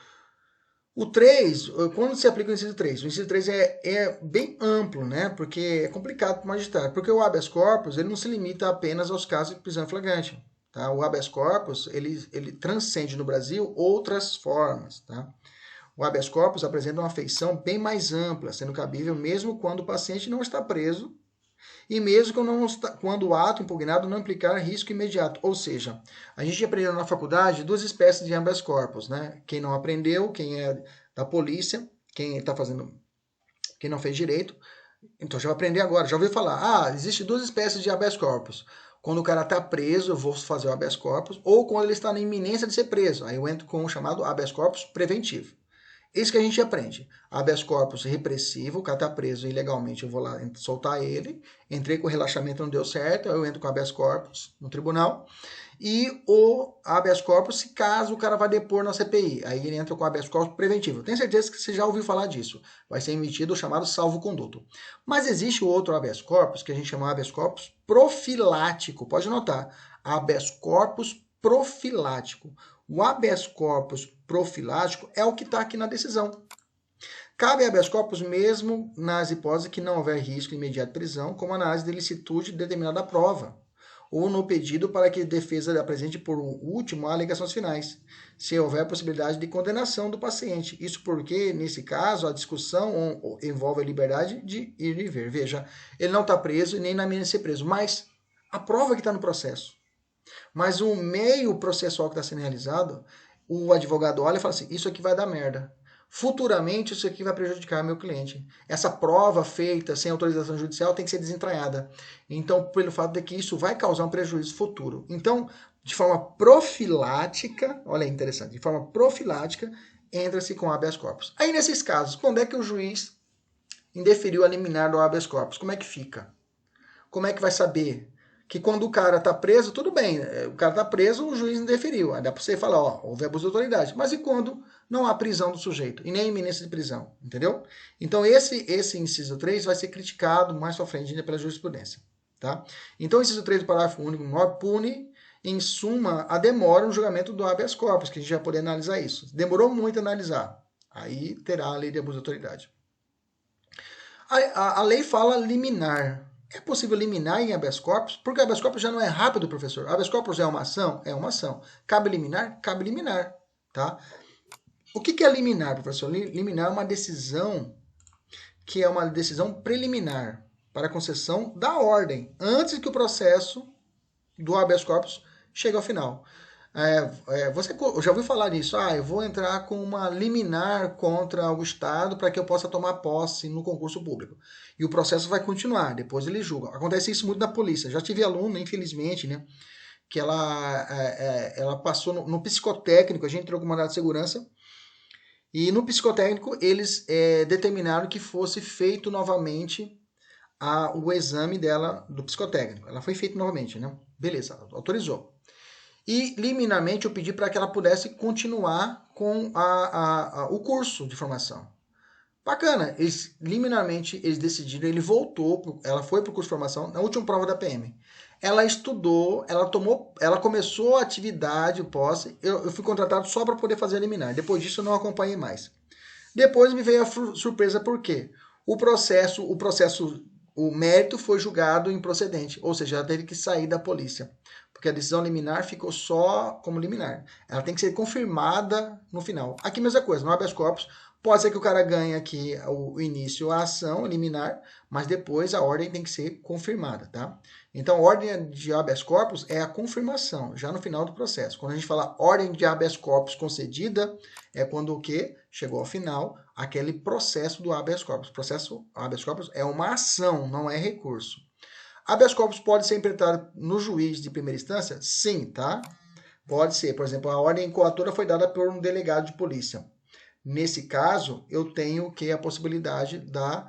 O 3, quando se aplica o inciso 3? O inciso 3 é bem amplo, né? Porque é complicado para o magistrado. Porque o habeas corpus ele não se limita apenas aos casos de prisão em flagrante. Tá? O habeas corpus ele transcende no Brasil outras formas. Tá? O habeas corpus apresenta uma feição bem mais ampla, sendo cabível mesmo quando o paciente não está preso e mesmo quando o ato impugnado não implicar risco imediato. Ou seja, a gente aprendeu na faculdade duas espécies de habeas corpus, né? Quem não aprendeu, quem é da polícia, quem não fez direito, então já vai aprender agora, já ouviu falar. Existe duas espécies de habeas corpus. Quando o cara está preso, eu vou fazer o habeas corpus, ou quando ele está na iminência de ser preso, aí eu entro com o chamado habeas corpus preventivo. Isso que a gente aprende. Habeas corpus repressivo, o cara está preso ilegalmente, eu vou lá soltar ele. Entrei com o relaxamento, não deu certo, eu entro com habeas corpus no tribunal. E o habeas corpus, se caso o cara vai depor na CPI, aí ele entra com o habeas corpus preventivo. Tenho certeza que você já ouviu falar disso. Vai ser emitido o chamado salvo-conduto. Mas existe o outro habeas corpus, que a gente chama de habeas corpus profilático. Pode notar, habeas corpus profilático. O habeas corpus profilático é o que está aqui na decisão. Cabe habeas corpus mesmo nas hipóteses que não houver risco de imediata prisão, como análise de ilicitude de determinada prova, ou no pedido para que a defesa apresente por último alegações finais, se houver possibilidade de condenação do paciente. Isso porque, nesse caso, a discussão envolve a liberdade de ir e vir. Veja, ele não está preso e nem na minha ser preso, mas a prova que está no processo. Mas o meio processual que está sendo realizado, o advogado olha e fala assim, isso aqui vai dar merda. Futuramente, isso aqui vai prejudicar meu cliente. Essa prova feita sem autorização judicial tem que ser desentranhada. Então, pelo fato de que isso vai causar um prejuízo futuro. Então, de forma profilática, olha aí, interessante, de forma profilática, entra-se com habeas corpus. Aí, nesses casos, quando é que o juiz indeferiu a liminar do habeas corpus? Como é que fica? Como é que vai saber que quando o cara tá preso, tudo bem, o cara tá preso, o juiz indeferiu. Aí dá pra você falar, ó, houve abuso de autoridade. Mas e quando não há prisão do sujeito? E nem iminência de prisão, entendeu? Então esse inciso 3 vai ser criticado mais pra frente ainda pela jurisprudência, tá? Então o inciso 3 do parágrafo único pune, em suma, a demora no julgamento do habeas corpus, que a gente vai poder analisar isso. Demorou muito a analisar. Aí terá a lei de abuso de autoridade. A lei fala liminar. É possível liminar em habeas corpus? Porque habeas corpus já não é rápido, professor. Habeas corpus é uma ação? É uma ação. Cabe liminar? Cabe liminar. Tá? O que é liminar, professor? Liminar é uma decisão que é uma decisão preliminar para a concessão da ordem, antes que o processo do habeas corpus chegue ao final. Você já ouviu falar nisso? Eu vou entrar com uma liminar contra o Estado para que eu possa tomar posse no concurso público. E o processo vai continuar, depois ele julga. Acontece isso muito na polícia. Já tive aluno, infelizmente, né, que ela passou no psicotécnico, a gente entrou com mandado de segurança, e no psicotécnico eles determinaram que fosse feito novamente o exame dela do psicotécnico. Ela foi feita novamente, né? Beleza, autorizou. E liminarmente eu pedi para que ela pudesse continuar com o curso de formação. Bacana, liminarmente eles decidiram, ele voltou, ela foi para o curso de formação na última prova da PM. Ela estudou, ela começou a atividade, posse, eu fui contratado só para poder fazer a liminar. Depois disso eu não acompanhei mais. Depois me veio a surpresa, por quê? O mérito foi julgado improcedente, ou seja, ela teve que sair da polícia, porque a decisão liminar ficou só como liminar. Ela tem que ser confirmada no final. Aqui mesma coisa, no habeas corpus, pode ser que o cara ganhe aqui o início, a ação liminar, mas depois a ordem tem que ser confirmada, tá? Então, a ordem de habeas corpus é a confirmação, já no final do processo. Quando a gente fala ordem de habeas corpus concedida, é quando o quê? Chegou ao final, aquele processo do habeas corpus. O processo habeas corpus é uma ação, não é recurso. Habeas corpus pode ser impetrado no juiz de primeira instância? Sim, tá? Pode ser. Por exemplo, a ordem coatora foi dada por um delegado de polícia. Nesse caso, eu tenho a possibilidade da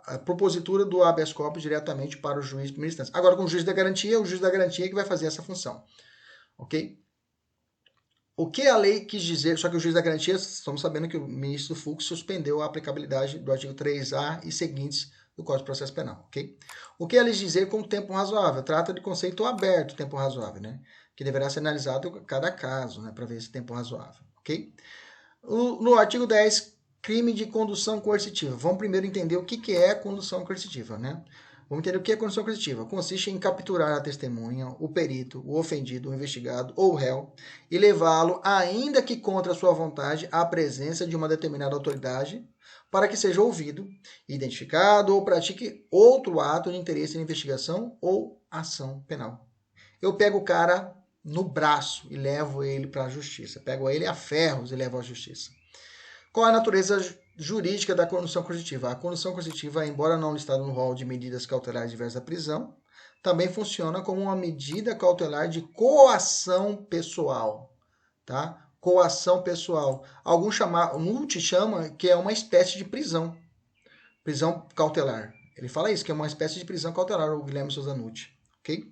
a propositura do habeas corpus diretamente para o juiz de primeira instância. Agora, com o juiz da garantia, o juiz da garantia que vai fazer essa função. Ok? O que a lei quis dizer, só que o juiz da garantia, estamos sabendo que o ministro Fux suspendeu a aplicabilidade do artigo 3A e seguintes do Código de Processo Penal, ok? O que a lei dizer com tempo razoável? Trata de conceito aberto, tempo razoável, né? Que deverá ser analisado cada caso, né? Para ver esse tempo razoável, ok? No artigo 10, crime de condução coercitiva. Vamos primeiro entender o que é condução coercitiva, né? Vamos entender o que é condução coercitiva. Consiste em capturar a testemunha, o perito, o ofendido, o investigado ou o réu e levá-lo, ainda que contra a sua vontade, à presença de uma determinada autoridade para que seja ouvido, identificado ou pratique outro ato de interesse na investigação ou ação penal. Eu pego o cara no braço e levo ele para a justiça. Pego ele a ferros e levo à justiça. Qual a natureza jurídica da condução coercitiva? A condução coercitiva, embora não listada no rol de medidas cautelares diversas da prisão, também funciona como uma medida cautelar de coação pessoal, tá? Coação pessoal. Alguns chama que é uma espécie de prisão cautelar. Ele fala isso, que é uma espécie de prisão cautelar, o Guilherme Souza Nutti, ok?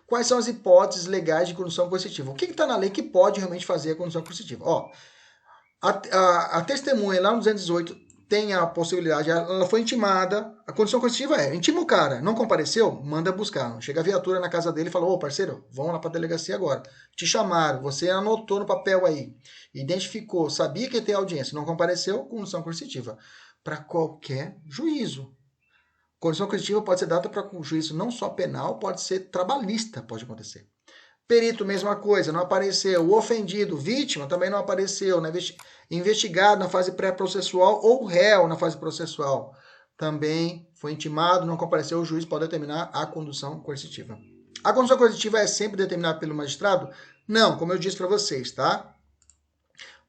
Quais são as hipóteses legais de condução coercitiva? O que está na lei que pode realmente fazer a condução coercitiva? A testemunha lá no 218 tem a possibilidade, ela foi intimada, a condição coercitiva intima o cara, não compareceu, manda buscar. Chega a viatura na casa dele e fala, ô parceiro, vamos lá para a delegacia agora. Te chamaram, você anotou no papel aí, identificou, sabia que ia ter audiência, não compareceu, condição coercitiva. Para qualquer juízo. Condição coercitiva pode ser dada para um juízo não só penal, pode ser trabalhista, pode acontecer. Perito, mesma coisa, não apareceu. O ofendido, vítima, também não apareceu. Né? Investigado na fase pré-processual ou réu na fase processual. Também foi intimado, não compareceu, o juiz pode determinar a condução coercitiva. A condução coercitiva é sempre determinada pelo magistrado? Não, como eu disse para vocês, tá?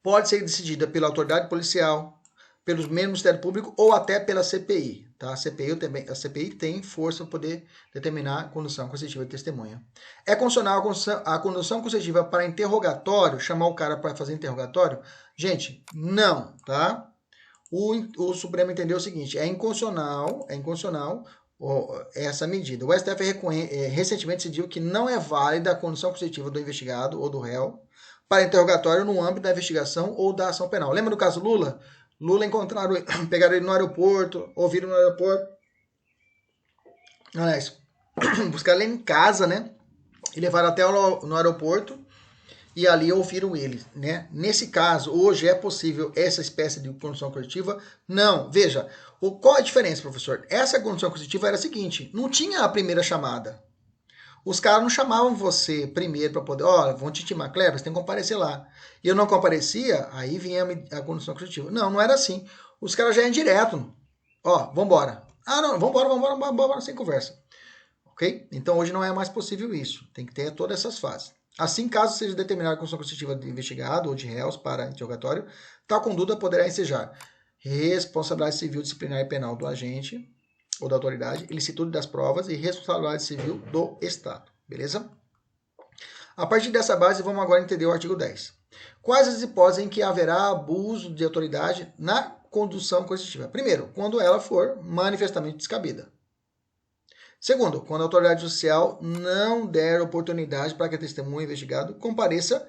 Pode ser decidida pela autoridade policial, pelos membros do Ministério Público ou até pela CPI. Tá? A CPI tem força para poder determinar a condução coercitiva de testemunha. É constitucional a condução coercitiva para interrogatório, chamar o cara para fazer interrogatório? Gente, não, tá? O Supremo entendeu o seguinte, é inconstitucional essa medida. O STF recentemente decidiu que não é válida a condição coercitiva do investigado ou do réu para interrogatório no âmbito da investigação ou da ação penal. Lembra do caso Lula? Lula pegaram ele no aeroporto, ouviram no aeroporto. Aliás, buscaram ele em casa, né? E levaram até no aeroporto e ali ouviram ele, né? Nesse caso, hoje é possível essa espécie de condição coercitiva? Não. Veja, qual a diferença, professor? Essa condição coercitiva era a seguinte, não tinha a primeira chamada. Os caras não chamavam você primeiro para poder, vão te intimar, Kleber, você tem que comparecer lá. E eu não comparecia, aí vinha a condição coercitiva. Não era assim. Os caras já iam direto. Vambora. Não, vambora, sem conversa. Ok? Então hoje não é mais possível isso. Tem que ter todas essas fases. Assim, caso seja determinada a condição coercitiva de investigado ou de réus para interrogatório, tal conduta poderá ensejar responsabilidade civil, disciplinar e penal do agente ou da autoridade, ilicitude das provas e responsabilidade civil do Estado. Beleza? A partir dessa base, vamos agora entender o artigo 10. Quais as hipóteses em que haverá abuso de autoridade na condução coercitiva? Primeiro, quando ela for manifestamente descabida. Segundo, quando a autoridade judicial não der oportunidade para que a testemunha investigado compareça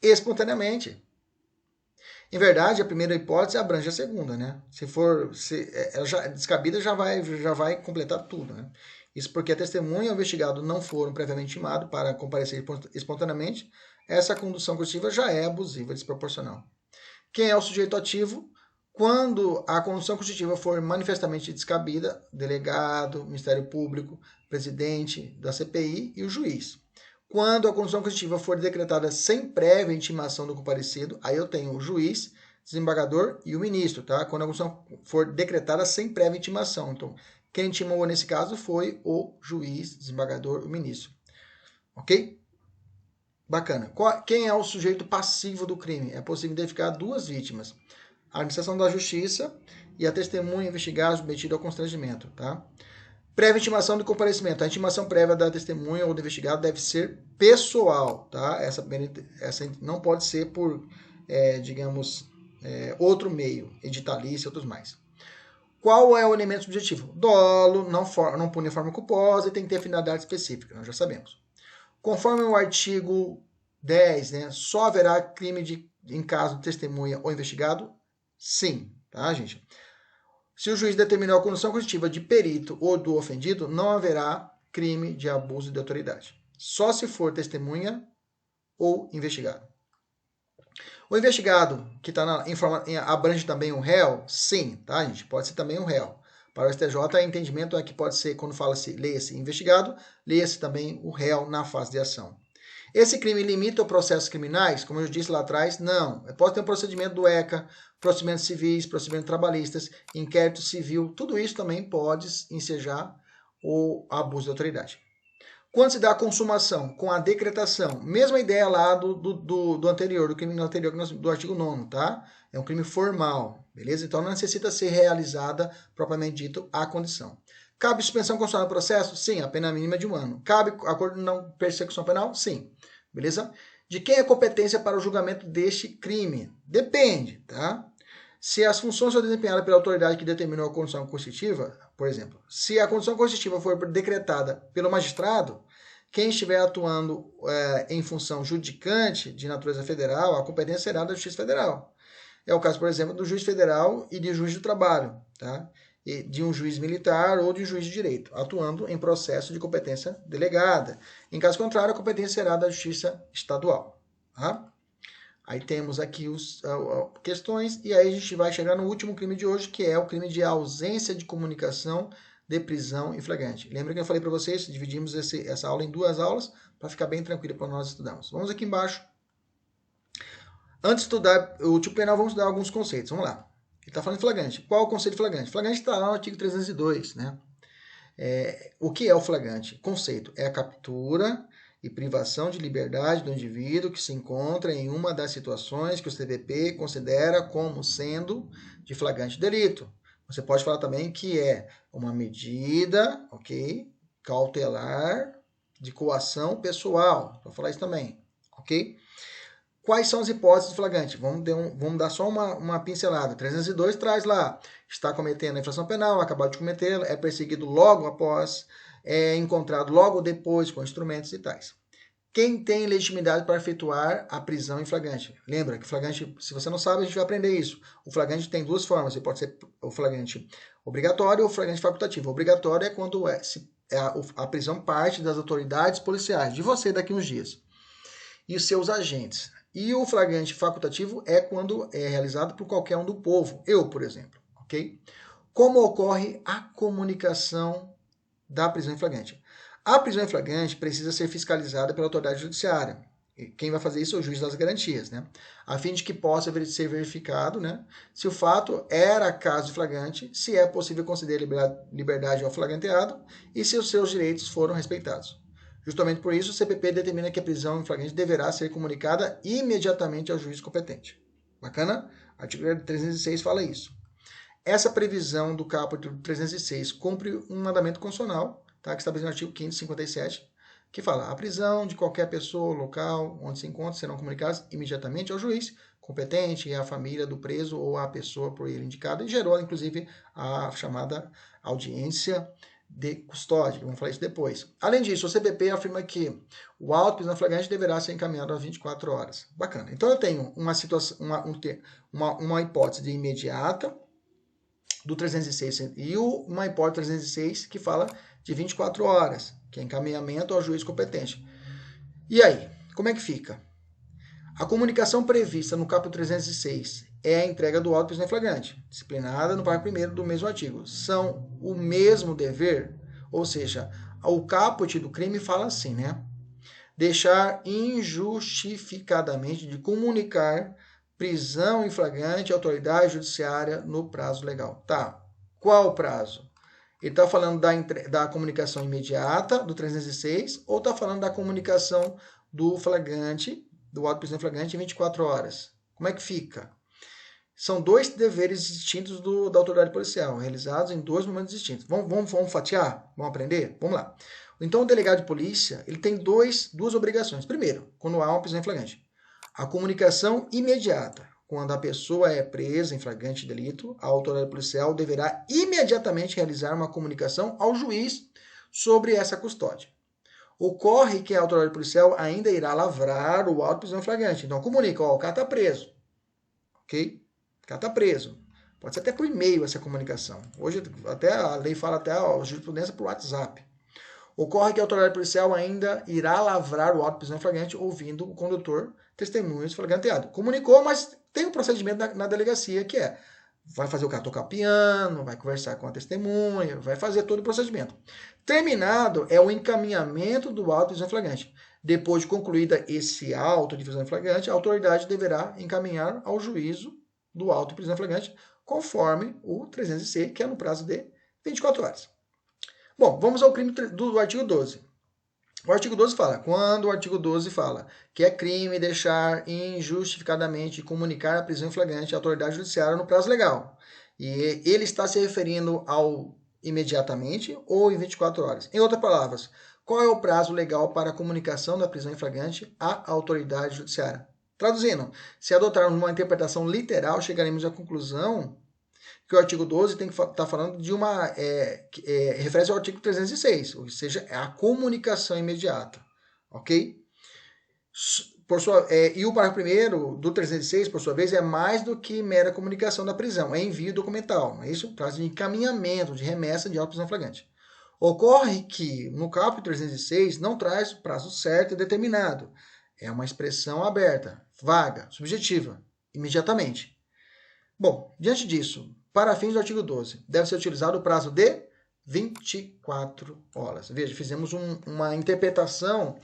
espontaneamente. Em verdade, a primeira hipótese abrange a segunda, né? Descabida já vai completar tudo, né? Isso porque a testemunha e o investigado não foram previamente intimados para comparecer espontaneamente, essa condução coercitiva já é abusiva, desproporcional. Quem é o sujeito ativo? Quando a condução coercitiva for manifestamente descabida, delegado, Ministério Público, presidente da CPI e o juiz. Quando a condução coercitiva for decretada sem prévia intimação do comparecido, aí eu tenho o juiz, desembargador e o ministro, tá? Quando a condução for decretada sem prévia intimação. Então, quem intimou nesse caso foi o juiz, desembargador, o ministro. Ok? Bacana. Quem é o sujeito passivo do crime? É possível identificar duas vítimas. A administração da justiça e a testemunha investigada submetida ao constrangimento, tá? Prévia intimação do comparecimento. A intimação prévia da testemunha ou do investigado deve ser pessoal, tá? Essa não pode ser por, outro meio, editalício e outros mais. Qual é o elemento subjetivo? Dolo, não pune forma culposa e tem que ter finalidade específica, nós já sabemos. Conforme o artigo 10, né, só haverá crime em caso de testemunha ou investigado? Sim, tá, gente? Se o juiz determinou a condução coercitiva de perito ou do ofendido, não haverá crime de abuso de autoridade. Só se for testemunha ou investigado. O investigado, que está abrange também o réu? Sim, tá, gente? Pode ser também um réu. Para o STJ, o entendimento é que pode ser, quando fala-se, leia-se investigado, leia-se também o réu na fase de ação. Esse crime limita os processos criminais? Como eu disse lá atrás, não. Pode ter um procedimento do ECA, procedimentos civis, procedimentos trabalhistas, inquérito civil, tudo isso também pode ensejar o abuso de autoridade. Quando se dá a consumação com a decretação, mesma ideia lá do anterior, do crime anterior do artigo 9º, tá? É um crime formal, beleza? Então não necessita ser realizada, propriamente dito, a condição. Cabe suspensão constitucional do processo? Sim, a pena mínima é de 1 ano. Cabe acordo de não persecução penal? Sim, beleza? De quem é a competência para o julgamento deste crime? Depende, tá? Se as funções são desempenhadas pela autoridade que determinou a condição coercitiva, por exemplo, se a condição coercitiva for decretada pelo magistrado, quem estiver atuando em função judicante de natureza federal, a competência será da Justiça Federal. É o caso, por exemplo, do juiz federal e de juiz do trabalho, tá? E de um juiz militar ou de um juiz de direito, atuando em processo de competência delegada. Em caso contrário, a competência será da Justiça Estadual, tá? Aí temos aqui as questões e aí a gente vai chegar no último crime de hoje, que é o crime de ausência de comunicação de prisão em flagrante. Lembra que eu falei para vocês, dividimos essa aula em 2 aulas para ficar bem tranquilo para nós estudarmos. Vamos aqui embaixo. Antes de estudar o tipo penal, vamos estudar alguns conceitos. Vamos lá. Ele está falando de flagrante. Qual é o conceito de flagrante? Flagrante está lá no artigo 302, né? O que é o flagrante? Conceito é a captura e privação de liberdade do indivíduo que se encontra em uma das situações que o CPP considera como sendo de flagrante delito. Você pode falar também que é uma medida, ok, cautelar de coação pessoal. Vou falar isso também, ok? Quais são as hipóteses de flagrante? Vamos dar só uma pincelada. 302 traz lá, está cometendo a infração penal, acabou de cometê-la, é perseguido logo após, é encontrado logo depois com instrumentos e tais. Quem tem legitimidade para efetuar a prisão em flagrante? Lembra que flagrante, se você não sabe, a gente vai aprender isso. O flagrante tem duas formas, ele pode ser o flagrante obrigatório ou o flagrante facultativo. O obrigatório é quando a prisão parte das autoridades policiais, de você daqui uns dias, e os seus agentes. E o flagrante facultativo é quando é realizado por qualquer um do povo, eu, por exemplo, ok? Como ocorre a comunicação da prisão em flagrante? A prisão em flagrante precisa ser fiscalizada pela autoridade judiciária. E quem vai fazer isso é o juiz das garantias, né? A fim de que possa ser verificado, né, se o fato era caso de flagrante, se é possível conceder liberdade ao flagranteado e se os seus direitos foram respeitados. Justamente por isso, o CPP determina que a prisão em flagrante deverá ser comunicada imediatamente ao juiz competente. Bacana? O artigo 306 fala isso. Essa previsão do caput 306 cumpre um mandamento constitucional, tá, que está presente no artigo 557, que fala: a prisão de qualquer pessoa, local, onde se encontra, serão comunicadas imediatamente ao juiz competente e à família do preso ou à pessoa por ele indicada, e gerou, inclusive, a chamada audiência de custódia. Vamos falar isso depois. Além disso, o CPP afirma que o auto de prisão flagrante deverá ser encaminhado às 24 horas. Bacana. Então, eu tenho uma situação, uma hipótese de imediata do 306 e uma hipótese 306 que fala de 24 horas, que é encaminhamento ao juiz competente. E aí, como é que fica? A comunicação prevista no caput 306 é a entrega do auto de prisão em flagrante, disciplinada no parágrafo 1º do mesmo artigo. São o mesmo dever, ou seja, o caput do crime fala assim, né? Deixar injustificadamente de comunicar prisão em flagrante à autoridade judiciária no prazo legal. Tá, qual o prazo? Ele está falando da comunicação imediata, do 306, ou está falando da comunicação do flagrante, do auto de prisão em flagrante em 24 horas? Como é que fica? São dois deveres distintos da autoridade policial, realizados em dois momentos distintos. Vamos fatiar? Vamos aprender? Vamos lá. Então, o delegado de polícia ele tem duas obrigações. Primeiro, quando há uma prisão em flagrante, a comunicação imediata. Quando a pessoa é presa em flagrante delito, a autoridade policial deverá imediatamente realizar uma comunicação ao juiz sobre essa custódia. Ocorre que a autoridade policial ainda irá lavrar o auto de prisão em flagrante. Então, comunica, ó, o cara está preso. Ok? O cara está preso. Pode ser até por e-mail essa comunicação. Hoje, até a lei fala até a jurisprudência por WhatsApp. Ocorre que a autoridade policial ainda irá lavrar o auto de prisão em flagrante ouvindo o condutor testemunhas flagranteado. Comunicou, mas tem um procedimento na delegacia que vai fazer o cara tocar piano, vai conversar com a testemunha, vai fazer todo o procedimento. Terminado é o encaminhamento do auto de prisão em flagrante. Depois de concluída esse auto de prisão em flagrante, a autoridade deverá encaminhar ao juízo do auto de prisão em flagrante, conforme o 306, que é no prazo de 24 horas. Bom, vamos ao crime do artigo 12. O artigo 12 fala, quando o artigo 12 fala que é crime deixar injustificadamente comunicar a prisão em flagrante à autoridade judiciária no prazo legal. E ele está se referindo ao imediatamente ou em 24 horas. Em outras palavras, qual é o prazo legal para a comunicação da prisão em flagrante à autoridade judiciária? Traduzindo, se adotarmos uma interpretação literal, chegaremos à conclusão que o artigo 12 tem que estar falando de uma referência ao artigo 306, ou seja, é a comunicação imediata, ok? E o parágrafo 1º do 306, por sua vez, é mais do que mera comunicação da prisão, é envio documental, não é isso? Traz de encaminhamento, de remessa de auto de prisão flagrante. Ocorre que, no caput 306, não traz o prazo certo e determinado. É uma expressão aberta, vaga, subjetiva, imediatamente. Bom, diante disso, para fins do artigo 12, deve ser utilizado o prazo de 24 horas. Veja, fizemos uma interpretação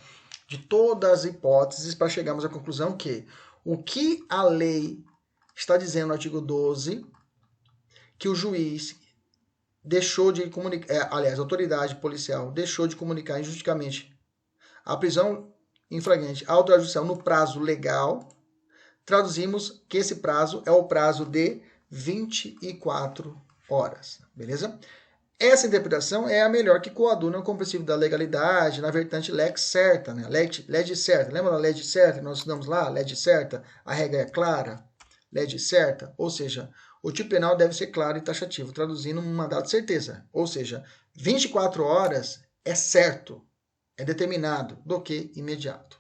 de todas as hipóteses para chegarmos à conclusão que o que a lei está dizendo no artigo 12, que o juiz deixou de comunicar, aliás, a autoridade policial deixou de comunicar injusticamente a prisão em flagrante à autoridade judicial no prazo legal, traduzimos que esse prazo é o prazo de 24 horas, beleza? Essa interpretação é a melhor que coaduna com o princípio da legalidade na vertente lex certa, né? Lege certa. Lembra da lege certa? Nós estudamos lá, lege certa, a regra é clara, lege certa, ou seja, o tipo penal deve ser claro e taxativo, traduzindo um mandado de certeza, ou seja, 24 horas é certo, é determinado, do que imediato.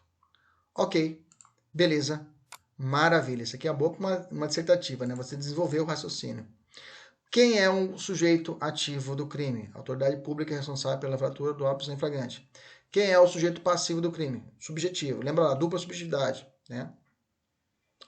Ok, beleza, maravilha. Isso aqui é boa para uma dissertativa, né? Você desenvolveu o raciocínio. Quem é um sujeito ativo do crime? A autoridade pública é responsável pela fratura do óbice em flagrante. Quem é o sujeito passivo do crime? Subjetivo. Lembra lá, dupla subjetividade, né?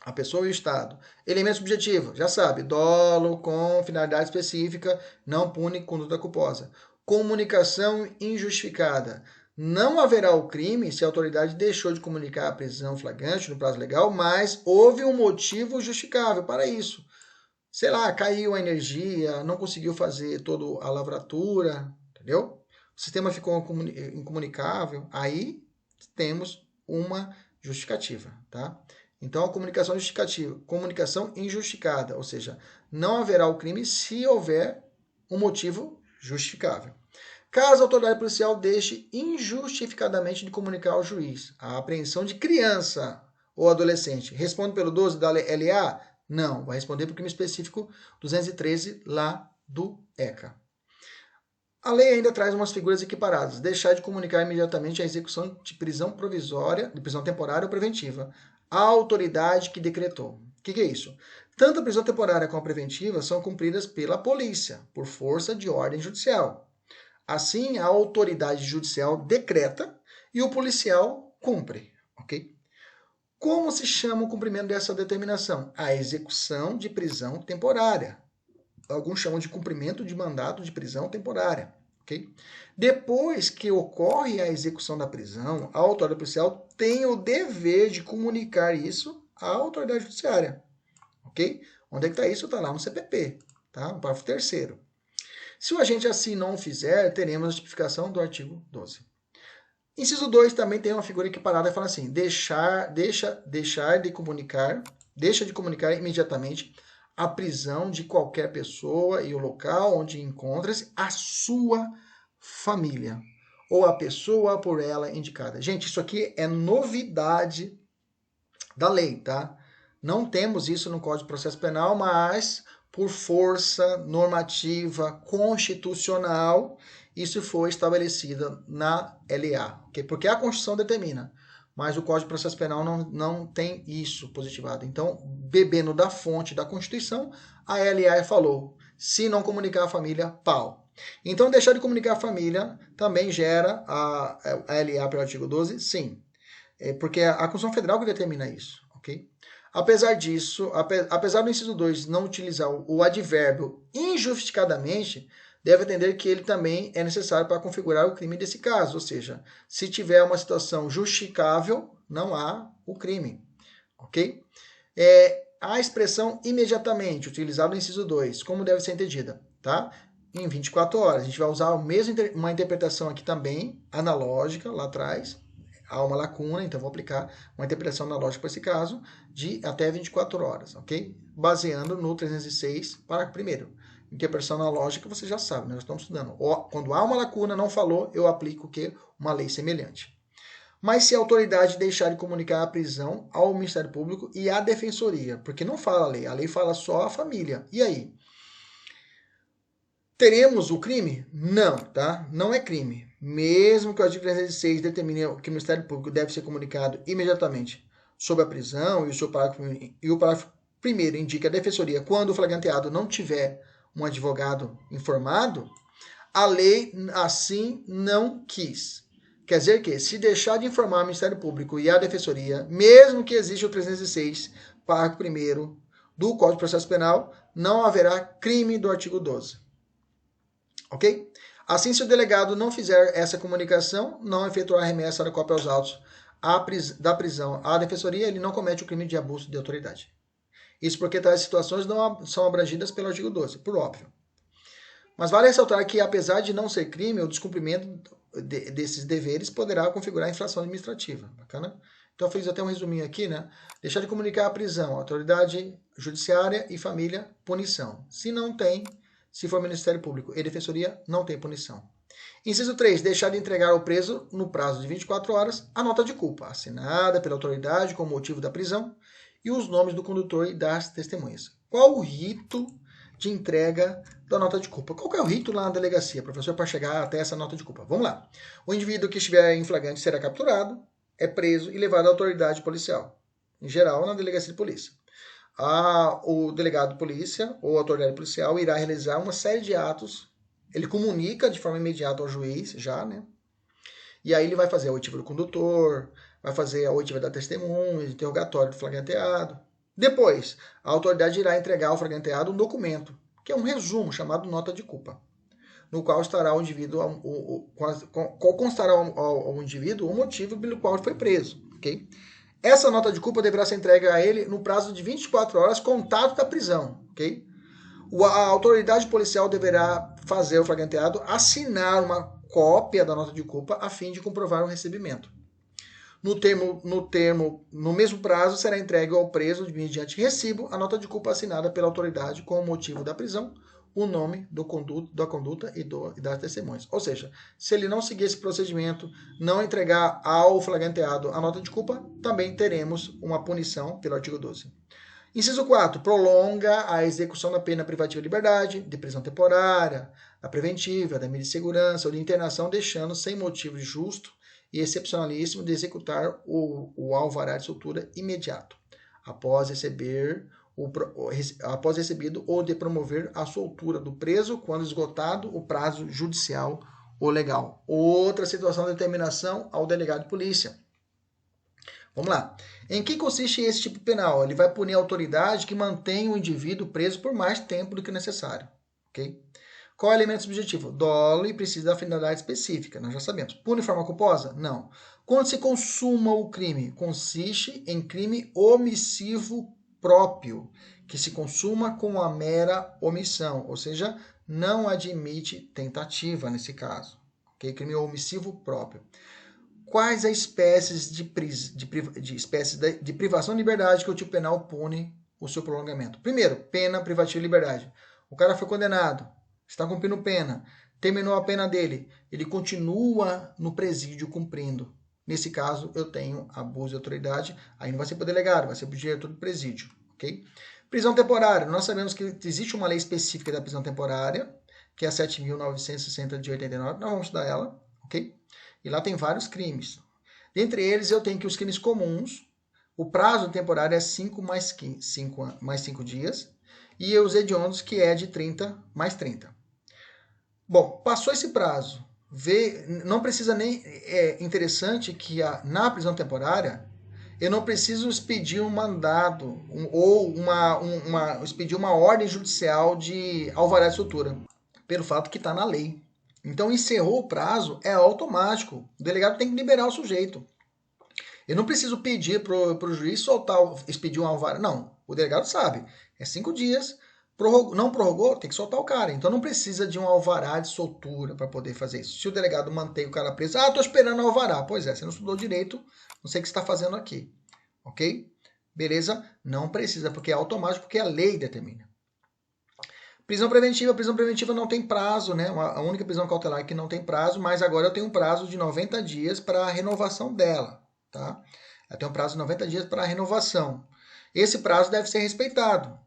A pessoa e o Estado. Elemento subjetivo, já sabe, dolo com finalidade específica, não pune conduta culposa. Comunicação injustificada. Não haverá o crime se a autoridade deixou de comunicar a prisão flagrante no prazo legal, mas houve um motivo justificável para isso. Sei lá, caiu a energia, não conseguiu fazer toda a lavratura, entendeu? O sistema ficou incomunicável, aí temos uma justificativa, tá? Então, a comunicação justificativa, comunicação injustificada, ou seja, não haverá o crime se houver um motivo justificável. Caso a autoridade policial deixe injustificadamente de comunicar ao juiz a apreensão de criança ou adolescente, responde pelo 12 da LA? Não, vai responder para o crime específico 213 lá do ECA. A lei ainda traz umas figuras equiparadas. Deixar de comunicar imediatamente a execução de prisão provisória, de prisão temporária ou preventiva, à autoridade que decretou. O que é isso? Tanto a prisão temporária como a preventiva são cumpridas pela polícia, por força de ordem judicial. Assim, a autoridade judicial decreta e o policial cumpre, ok? Como se chama o cumprimento dessa determinação? A execução de prisão temporária. Alguns chamam de cumprimento de mandato de prisão temporária. Okay? Depois que ocorre a execução da prisão, a autoridade policial tem o dever de comunicar isso à autoridade judiciária. Okay? Onde é que está isso? Está lá no CPP, tá? No parágrafo 3º. Se o agente assim não o fizer, teremos a tipificação do artigo 12. Inciso 2 também tem uma figura equiparada e fala assim: deixa de comunicar imediatamente a prisão de qualquer pessoa e o local onde encontra-se a sua família ou a pessoa por ela indicada. Gente, isso aqui é novidade da lei, tá? Não temos isso no Código de Processo Penal, mas por força normativa constitucional, isso foi estabelecido na LA, okay? Porque a Constituição determina, mas o Código de Processo Penal não tem isso positivado. Então, bebendo da fonte da Constituição, a LA falou, se não comunicar a família, pau. Então, deixar de comunicar a família também gera a LA pelo artigo 12? Sim. Porque é a Constituição Federal que determina isso, ok? Apesar disso, apesar do inciso 2 não utilizar o advérbio injustificadamente, deve entender que ele também é necessário para configurar o crime desse caso, ou seja, se tiver uma situação justificável, não há o crime, ok? A expressão imediatamente, utilizada no inciso 2, como deve ser entendida, tá? Em 24 horas, a gente vai usar uma interpretação aqui também, analógica, lá atrás, há uma lacuna, então vou aplicar uma interpretação analógica para esse caso, de até 24 horas, ok? Baseando no 306, parágrafo 1º. Interpretação analógica, você já sabe, nós estamos estudando. Quando há uma lacuna, não falou, eu aplico o quê? Uma lei semelhante. Mas se a autoridade deixar de comunicar a prisão ao Ministério Público e à Defensoria, porque não fala a lei fala só a família. E aí? Teremos o crime? Não, tá? Não é crime. Mesmo que o artigo 306 determine que o Ministério Público deve ser comunicado imediatamente sobre a prisão e o parágrafo 1º indica a Defensoria quando o flagranteado não tiver um advogado informado, a lei assim não quis. Quer dizer que, se deixar de informar o Ministério Público e a Defensoria, mesmo que exista o 306, parágrafo 1º do Código de Processo Penal, não haverá crime do artigo 12. Ok? Assim, se o delegado não fizer essa comunicação, não efetuar remessa da cópia aos autos da prisão à Defensoria, ele não comete o crime de abuso de autoridade. Isso porque tais situações não são abrangidas pelo artigo 12, por óbvio. Mas vale ressaltar que, apesar de não ser crime, o descumprimento desses deveres poderá configurar infração administrativa. Bacana? Então, eu fiz até um resuminho aqui, né? Deixar de comunicar a prisão, autoridade judiciária e família, punição. Se não tem, Se for Ministério Público e Defensoria, não tem punição. Inciso 3. Deixar de entregar ao preso, no prazo de 24 horas, a nota de culpa, assinada pela autoridade com o motivo da prisão e os nomes do condutor e das testemunhas. Qual o rito de entrega da nota de culpa? Qual que é o rito lá na delegacia, professor, para chegar até essa nota de culpa? Vamos lá. O indivíduo que estiver em flagrante será capturado, é preso e levado à autoridade policial, em geral na delegacia de polícia. O delegado de polícia ou a autoridade policial irá realizar uma série de atos. Ele comunica de forma imediata ao juiz, já, né? E aí ele vai fazer a oitiva do condutor, vai fazer a oitiva da testemunha, interrogatório do flagranteado. Depois, a autoridade irá entregar ao flagranteado um documento, que é um resumo chamado nota de culpa, no qual estará o indivíduo, constará ao indivíduo o motivo pelo qual ele foi preso, ok? Essa nota de culpa deverá ser entregue a ele no prazo de 24 horas, contado da prisão, ok? A autoridade policial deverá fazer o flagranteado assinar uma cópia da nota de culpa a fim de comprovar o recebimento. No mesmo prazo, será entregue ao preso, mediante recibo, a nota de culpa assinada pela autoridade com o motivo da prisão, o nome da conduta e das testemunhas. Ou seja, se ele não seguir esse procedimento, não entregar ao flagranteado a nota de culpa, também teremos uma punição pelo artigo 12. Inciso 4. Prolonga a execução da pena privativa de liberdade, de prisão temporária, da preventiva, da medida de segurança ou de internação, deixando sem motivo justo e excepcionalíssimo de executar o alvará de soltura imediato, após recebido ou de promover a soltura do preso quando esgotado o prazo judicial ou legal. Outra situação de determinação ao delegado de polícia. Vamos lá. Em que consiste esse tipo penal? Ele vai punir a autoridade que mantém o indivíduo preso por mais tempo do que necessário. Ok? Qual é o elemento subjetivo? Dolo e precisa da finalidade específica, nós já sabemos. Pune de forma culposa? Não. Quando se consuma o crime, consiste em crime omissivo próprio, que se consuma com a mera omissão, ou seja, não admite tentativa nesse caso. Okay? Crime omissivo próprio. Quais as espécies de privação de liberdade que o tipo penal pune o seu prolongamento? Primeiro, pena privativa de liberdade. O cara foi condenado, está cumprindo pena, terminou a pena dele, ele continua no presídio cumprindo. Nesse caso, eu tenho abuso de autoridade, aí não vai ser para o delegado, vai ser para o diretor do presídio. Okay? Prisão temporária. Nós sabemos que existe uma lei específica da prisão temporária, que é a 7.960 de 89, nós vamos estudar ela, ok? E lá tem vários crimes. Dentre eles, eu tenho que os crimes comuns, o prazo temporário é 5 mais 5 dias, e os hediondos, que é de 30 mais 30. Bom, passou esse prazo, não precisa nem... É interessante que na prisão temporária, eu não preciso expedir um mandado ou expedir uma ordem judicial de alvará de soltura, pelo fato que está na lei. Então, encerrou o prazo, é automático. O delegado tem que liberar o sujeito. Eu não preciso pedir para o juiz expedir um alvará. Não, o delegado sabe. É 5 dias, não prorrogou, tem que soltar o cara. Então, não precisa de um alvará de soltura para poder fazer isso. Se o delegado mantém o cara preso, estou esperando o alvará. Pois é, você não estudou direito, não sei o que você está fazendo aqui. Ok? Beleza? Não precisa, porque é automático, porque a lei determina. Prisão preventiva não tem prazo, né? A única prisão cautelar que não tem prazo, mas agora eu tenho um prazo de 90 dias para a renovação dela, tá? Eu tenho um prazo de 90 dias para a renovação. Esse prazo deve ser respeitado.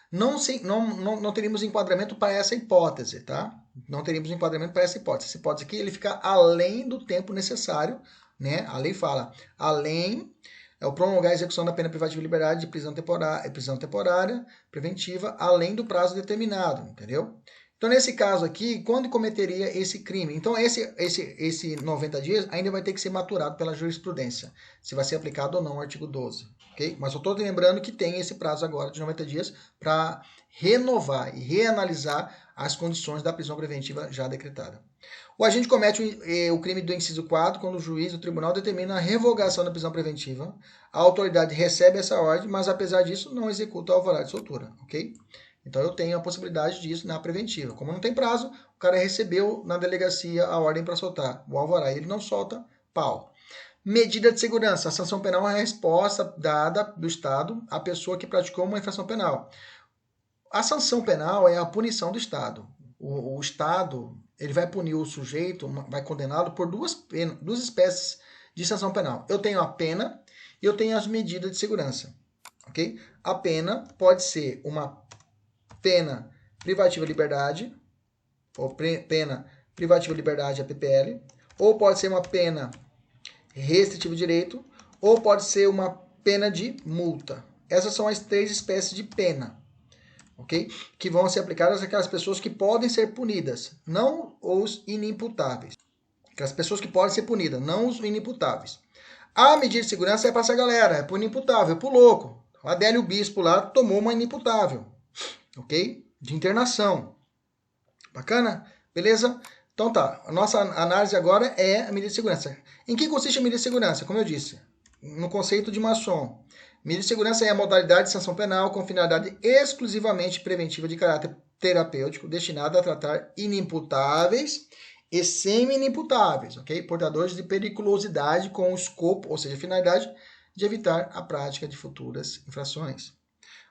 Não teríamos enquadramento para essa hipótese, tá? Não teríamos enquadramento para essa hipótese. Essa hipótese aqui, ele fica além do tempo necessário, né? A lei fala, além... É o prolongar a execução da pena privativa de liberdade de prisão temporária, preventiva, além do prazo determinado, entendeu? Então, nesse caso aqui, quando cometeria esse crime? Então, esse 90 dias ainda vai ter que ser maturado pela jurisprudência, se vai ser aplicado ou não o artigo 12, ok? Mas eu estou lembrando que tem esse prazo agora de 90 dias para renovar e reanalisar as condições da prisão preventiva já decretada. O agente comete o crime do inciso 4 quando o juiz do tribunal determina a revogação da prisão preventiva. A autoridade recebe essa ordem, mas apesar disso não executa o alvará de soltura, ok? Então eu tenho a possibilidade disso na preventiva. Como não tem prazo, o cara recebeu na delegacia a ordem para soltar o alvará e ele não solta, pau. Medida de segurança. A sanção penal é a resposta dada do Estado à pessoa que praticou uma infração penal. A sanção penal é a punição do Estado. o Estado ele vai punir o sujeito, vai condená-lo por duas espécies de sanção penal. Eu tenho a pena e eu tenho as medidas de segurança. Ok? A pena pode ser uma pena privativa de liberdade, ou pena privativa de liberdade, a PPL, ou pode ser uma pena restritiva de direito, ou pode ser uma pena de multa. Essas são as 3 espécies de pena, ok? Que vão ser aplicadas àquelas pessoas que podem ser punidas, não os inimputáveis. Aquelas pessoas que podem ser punidas, não os inimputáveis. A medida de segurança é para essa galera, é para o inimputável, é para o louco. O Adélio Bispo lá tomou uma inimputável, ok? De internação. Bacana? Beleza? Então tá, a nossa análise agora é a medida de segurança. Em que consiste a medida de segurança? Como eu disse, no conceito de Masson. Medida de segurança é a modalidade de sanção penal com finalidade exclusivamente preventiva de caráter terapêutico, destinada a tratar inimputáveis e semi-inimputáveis, ok? Portadores de periculosidade com o escopo, ou seja, a finalidade de evitar a prática de futuras infrações.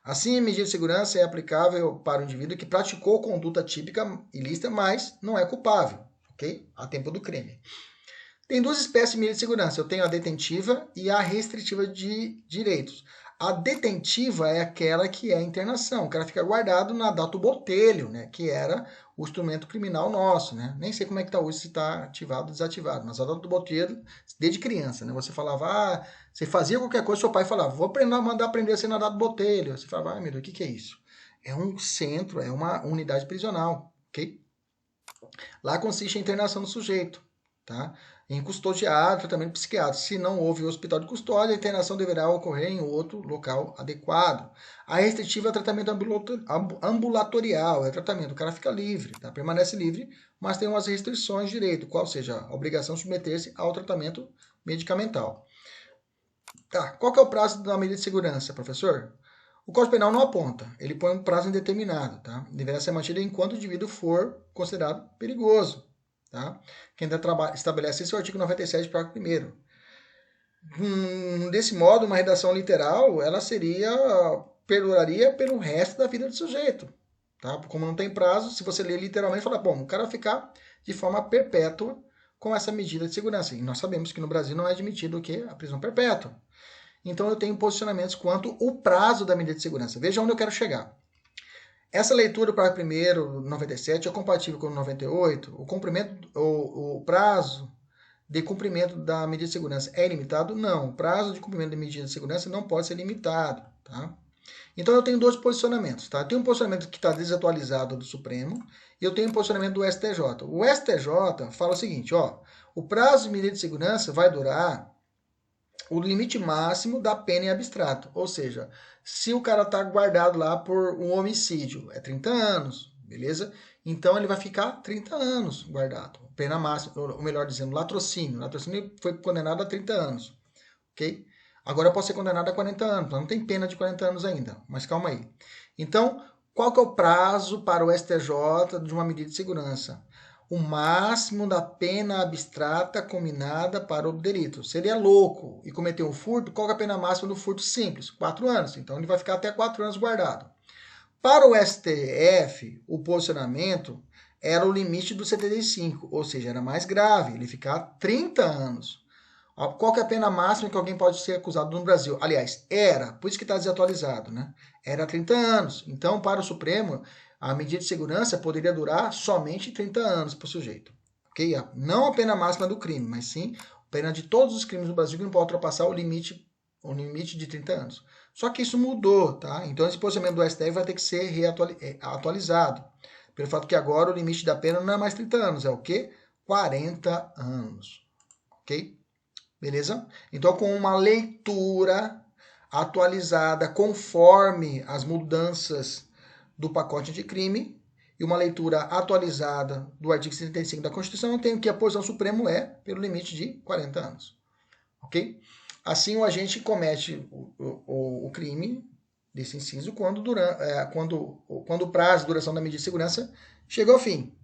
Assim, a medida de segurança é aplicável para o indivíduo que praticou conduta típica ilícita, mas não é culpável, ok? A tempo do crime. Tem 2 espécies de medida de segurança. Eu tenho a detentiva e a restritiva de direitos. A detentiva é aquela que é a internação. O cara fica guardado na data botelho, né? Que era o instrumento criminal nosso, né? Nem sei como é que está hoje, se está ativado ou desativado. Mas a data do botelho, desde criança, né? Você falava, você fazia qualquer coisa, seu pai falava, vou mandar prender você na data do botelho. Você falava, meu Deus, o que é isso? É um centro, é uma unidade prisional, ok? Lá consiste a internação do sujeito, tá? Em custodiado, tratamento psiquiátrico. Se não houve hospital de custódia, a internação deverá ocorrer em outro local adequado. A restritiva é tratamento ambulatorial, é tratamento, o cara fica livre, tá? Permanece livre, mas tem umas restrições de direito, qual seja a obrigação de submeter-se ao tratamento medicamental. Tá, qual que é o prazo da medida de segurança, professor? O Código Penal não aponta, ele põe um prazo indeterminado, tá? Deverá ser mantido enquanto o indivíduo for considerado perigoso. Tá? Quem estabelece esse é o artigo 97, parágrafo 1º. Desse modo, uma redação literal, ela perduraria pelo resto da vida do sujeito. Tá? Como não tem prazo, se você ler literalmente, fala, bom, o cara vai ficar de forma perpétua com essa medida de segurança. E nós sabemos que no Brasil não é admitido o quê? A prisão perpétua. Então, eu tenho posicionamentos quanto ao prazo da medida de segurança. Veja onde eu quero chegar. Essa leitura para o primeiro, 97, é compatível com o 98? O prazo de cumprimento da medida de segurança é ilimitado? Não. O prazo de cumprimento da medida de segurança não pode ser limitado. Tá? Então, eu tenho 2 posicionamentos. Tá? Eu tenho um posicionamento que está desatualizado do Supremo e eu tenho um posicionamento do STJ. O STJ fala o seguinte, ó, o prazo de medida de segurança vai durar o limite máximo da pena em abstrato. Ou seja, se o cara está guardado lá por um homicídio, é 30 anos, beleza? Então ele vai ficar 30 anos guardado. Pena máxima, ou melhor dizendo, latrocínio. Latrocínio foi condenado a 30 anos, ok? Agora pode ser condenado a 40 anos, não tem pena de 40 anos ainda, mas calma aí. Então, qual que é o prazo para o STJ de uma medida de segurança? O máximo da pena abstrata combinada para o delito. Se ele é louco e cometeu um furto, qual é a pena máxima do furto simples? 4 anos. Então ele vai ficar até 4 anos guardado. Para o STF, o posicionamento era o limite do 75, ou seja, era mais grave, ele ficar 30 anos. Qual que é a pena máxima que alguém pode ser acusado no Brasil? Aliás, era, por isso que está desatualizado, né? Era 30 anos. Então, para o Supremo, a medida de segurança poderia durar somente 30 anos para o sujeito. Okay? Não a pena máxima do crime, mas sim a pena de todos os crimes no Brasil que não pode ultrapassar o limite de 30 anos. Só que isso mudou, tá? Então esse posicionamento do STF vai ter que ser atualizado. Pelo fato que agora o limite da pena não é mais 30 anos, é o quê? 40 anos. Ok? Beleza? Então com uma leitura atualizada conforme as mudanças do pacote de crime e uma leitura atualizada do artigo 75 da Constituição, eu tenho que a posição suprema é pelo limite de 40 anos. Ok? Assim, o agente comete o crime desse inciso quando o prazo de duração da medida de segurança chega ao fim.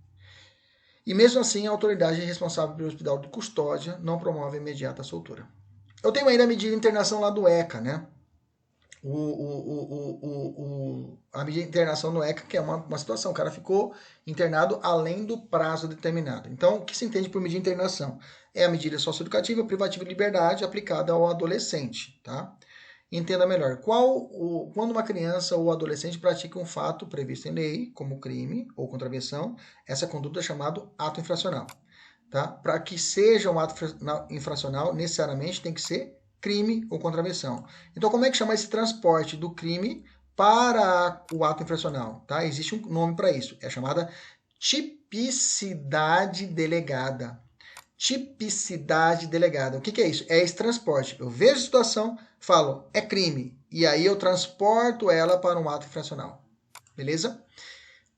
E mesmo assim, a autoridade responsável pelo hospital de custódia não promove a imediata soltura. Eu tenho ainda a medida de internação lá do ECA, né? a medida de internação no ECA, que é uma situação, o cara ficou internado além do prazo determinado. Então, o que se entende por medida de internação? É a medida socioeducativa privativa de liberdade aplicada ao adolescente, tá? Entenda melhor. Quando uma criança ou adolescente pratica um fato previsto em lei, como crime ou contravenção, essa conduta é chamada ato infracional. Tá? Para que seja um ato infracional, necessariamente tem que ser crime ou contravenção. Então, como é que chama esse transporte do crime para o ato infracional? Tá? Existe um nome para isso. É chamada tipicidade delegada. Tipicidade delegada. O que é isso? É esse transporte. Eu vejo a situação, falo, é crime. E aí eu transporto ela para um ato infracional. Beleza?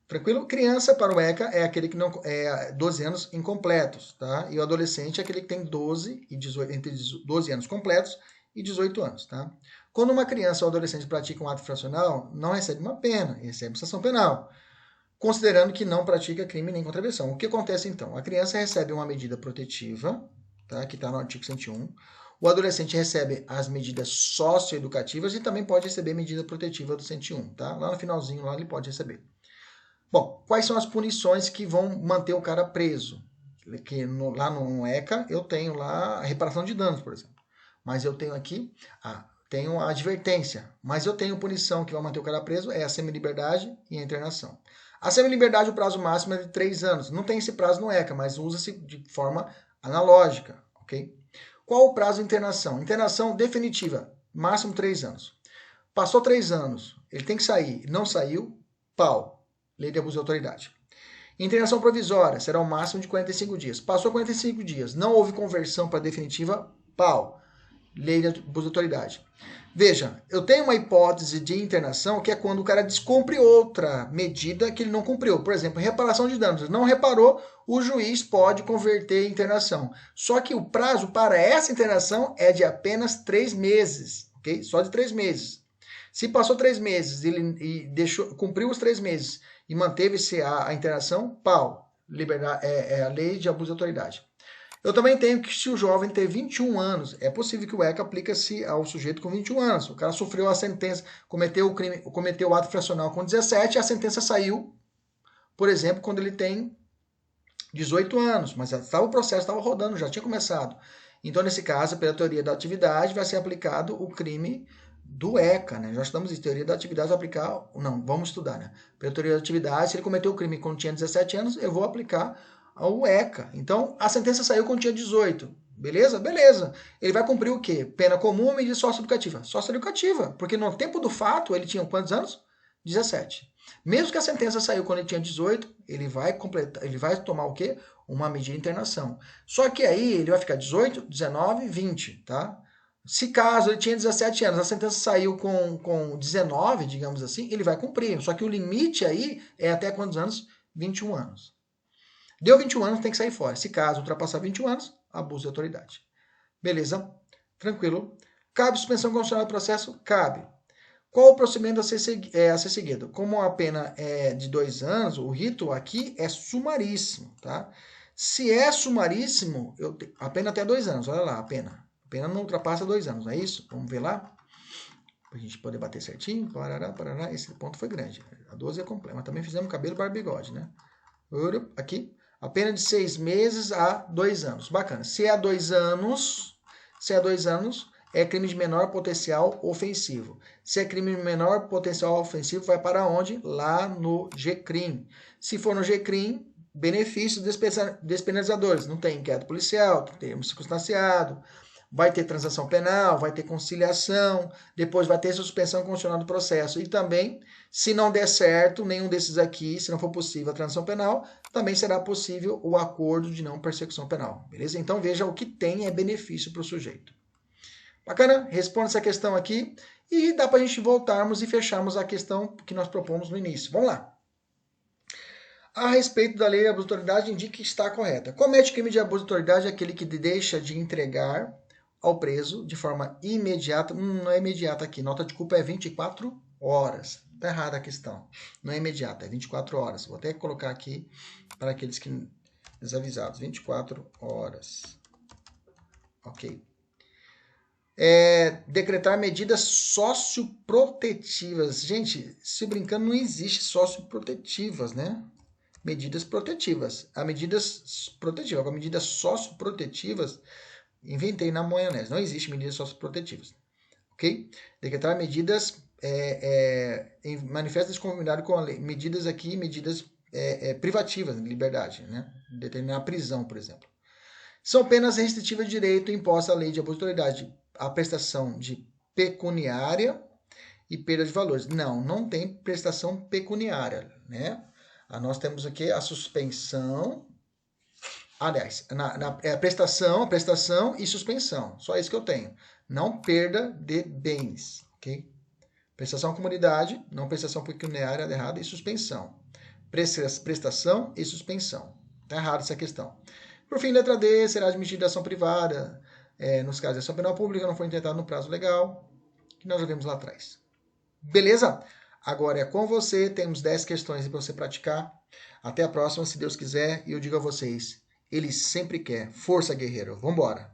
Tranquilo? Criança para o ECA é aquele que não é 12 anos incompletos, tá? E o adolescente é aquele que tem 12 e 18, entre 12 anos completos e 18 anos, tá? Quando uma criança ou adolescente pratica um ato infracional, não recebe uma pena, recebe sanção penal, considerando que não pratica crime nem contravenção. O que acontece então? A criança recebe uma medida protetiva, tá? Que está no artigo 101. O adolescente recebe as medidas socioeducativas e também pode receber medida protetiva do 101, tá? Lá no finalzinho, lá ele pode receber. Bom, quais são as punições que vão manter o cara preso? Que lá no ECA eu tenho lá a reparação de danos, por exemplo. Mas eu tenho aqui, tenho a advertência. Mas eu tenho punição que vai manter o cara preso, é a semi-liberdade e a internação. A semi-liberdade, o prazo máximo é de 3 anos. Não tem esse prazo no ECA, mas usa-se de forma analógica, ok? Qual o prazo de internação? Internação definitiva, máximo 3 anos. Passou 3 anos, ele tem que sair. Não saiu, pau. Lei de abuso de autoridade. Internação provisória será o máximo de 45 dias. Passou 45 dias, não houve conversão para definitiva, pau. Lei de abuso de autoridade. Veja, eu tenho uma hipótese de internação que é quando o cara descumpre outra medida que ele não cumpriu. Por exemplo, reparação de danos. Ele não reparou, o juiz pode converter em internação. Só que o prazo para essa internação é de apenas 3 meses. Ok? Só de 3 meses. Se passou 3 meses e cumpriu os 3 meses e manteve-se a internação, pau, é a lei de abuso de autoridade. Eu também tenho que, se o jovem ter 21 anos, é possível que o ECA aplique-se ao sujeito com 21 anos. O cara sofreu a sentença, cometeu o ato infracional com 17 e a sentença saiu, por exemplo, quando ele tem 18 anos, mas o processo estava rodando, já tinha começado. Então, nesse caso, pela teoria da atividade, vai ser aplicado o crime do ECA, né? Já estamos em teoria da atividade, aplicar... Não, vamos estudar, né? Pela teoria da atividade, se ele cometeu o crime quando tinha 17 anos, eu vou aplicar ao ECA. Então, a sentença saiu quando tinha 18. Beleza? Beleza. Ele vai cumprir o quê? Pena comum ou medida socioeducativa? Socioeducativa, porque no tempo do fato, ele tinha quantos anos? 17. Mesmo que a sentença saiu quando ele tinha 18, ele vai tomar o quê? Uma medida de internação. Só que aí ele vai ficar 18, 19, 20, tá? Se caso ele tinha 17 anos, a sentença saiu com 19, digamos assim, ele vai cumprir. Só que o limite aí é até quantos anos? 21 anos. Deu 21 anos, tem que sair fora. Se caso ultrapassar 21 anos, abuso de autoridade. Beleza? Tranquilo. Cabe suspensão condicional do processo? Cabe. Qual o procedimento a ser seguido? Como a pena é de 2 anos, o rito aqui é sumaríssimo, tá? Se é sumaríssimo, a pena até 2 anos, olha lá, a pena. A pena não ultrapassa 2 anos, não é isso? Vamos ver lá? Para a gente poder bater certinho. Parará. Esse ponto foi grande. A 12 é completa, mas também fizemos cabelo, barba e bigode, né? Aqui. A pena de 6 meses a 2 anos. Bacana. Se é 2 anos, é crime de menor potencial ofensivo. Se é crime de menor potencial ofensivo, vai para onde? Lá no GCRIM. Se for no GCRIM, benefícios despenalizadores. Não tem inquérito policial, tem termo circunstanciado, vai ter transação penal, vai ter conciliação, depois vai ter suspensão condicional do processo. E também, se não der certo, nenhum desses aqui, se não for possível a transação penal, também será possível o acordo de não persecução penal. Beleza? Então veja, o que tem é benefício para o sujeito. Bacana? Responda essa questão aqui e dá para a gente voltarmos e fecharmos a questão que nós propomos no início. Vamos lá. A respeito da lei de abuso de autoridade, indica que está correta. Comete crime de abuso de autoridade aquele que deixa de entregar ao preso de forma imediata. Não é imediata aqui. Nota de culpa é 24 horas. Está errada a questão. Não é imediata, é 24 horas. Vou até colocar aqui para aqueles que desavisados. 24 horas. Ok. Decretar medidas socioprotetivas. Gente, se brincando, não existe socioprotetivas, né? Medidas protetivas. Há medidas protetivas. Agora, medidas socioprotetivas, inventei na maionese. Não existe medidas socioprotetivas. Ok? Decretar medidas em manifesta desconformidade com a lei. Medidas aqui, medidas privativas de liberdade, né? Determinar a prisão, por exemplo. São penas restritivas de direito impostas à lei de abuso de autoridade. A prestação de pecuniária e perda de valores. Não tem prestação pecuniária, né? Nós temos aqui a suspensão. Aliás, prestação e suspensão. Só isso que eu tenho. Não perda de bens, ok? Prestação à comunidade, não prestação pecuniária, errado, e suspensão. Prestação e suspensão. Está errado essa questão. Por fim, letra D, será admitida ação privada, nos casos de ação penal pública, não foi intentada no prazo legal, que nós já vimos lá atrás. Beleza? Agora é com você, temos 10 questões para você praticar. Até a próxima, se Deus quiser, e eu digo a vocês, Ele sempre quer. Força, guerreiro. Vambora!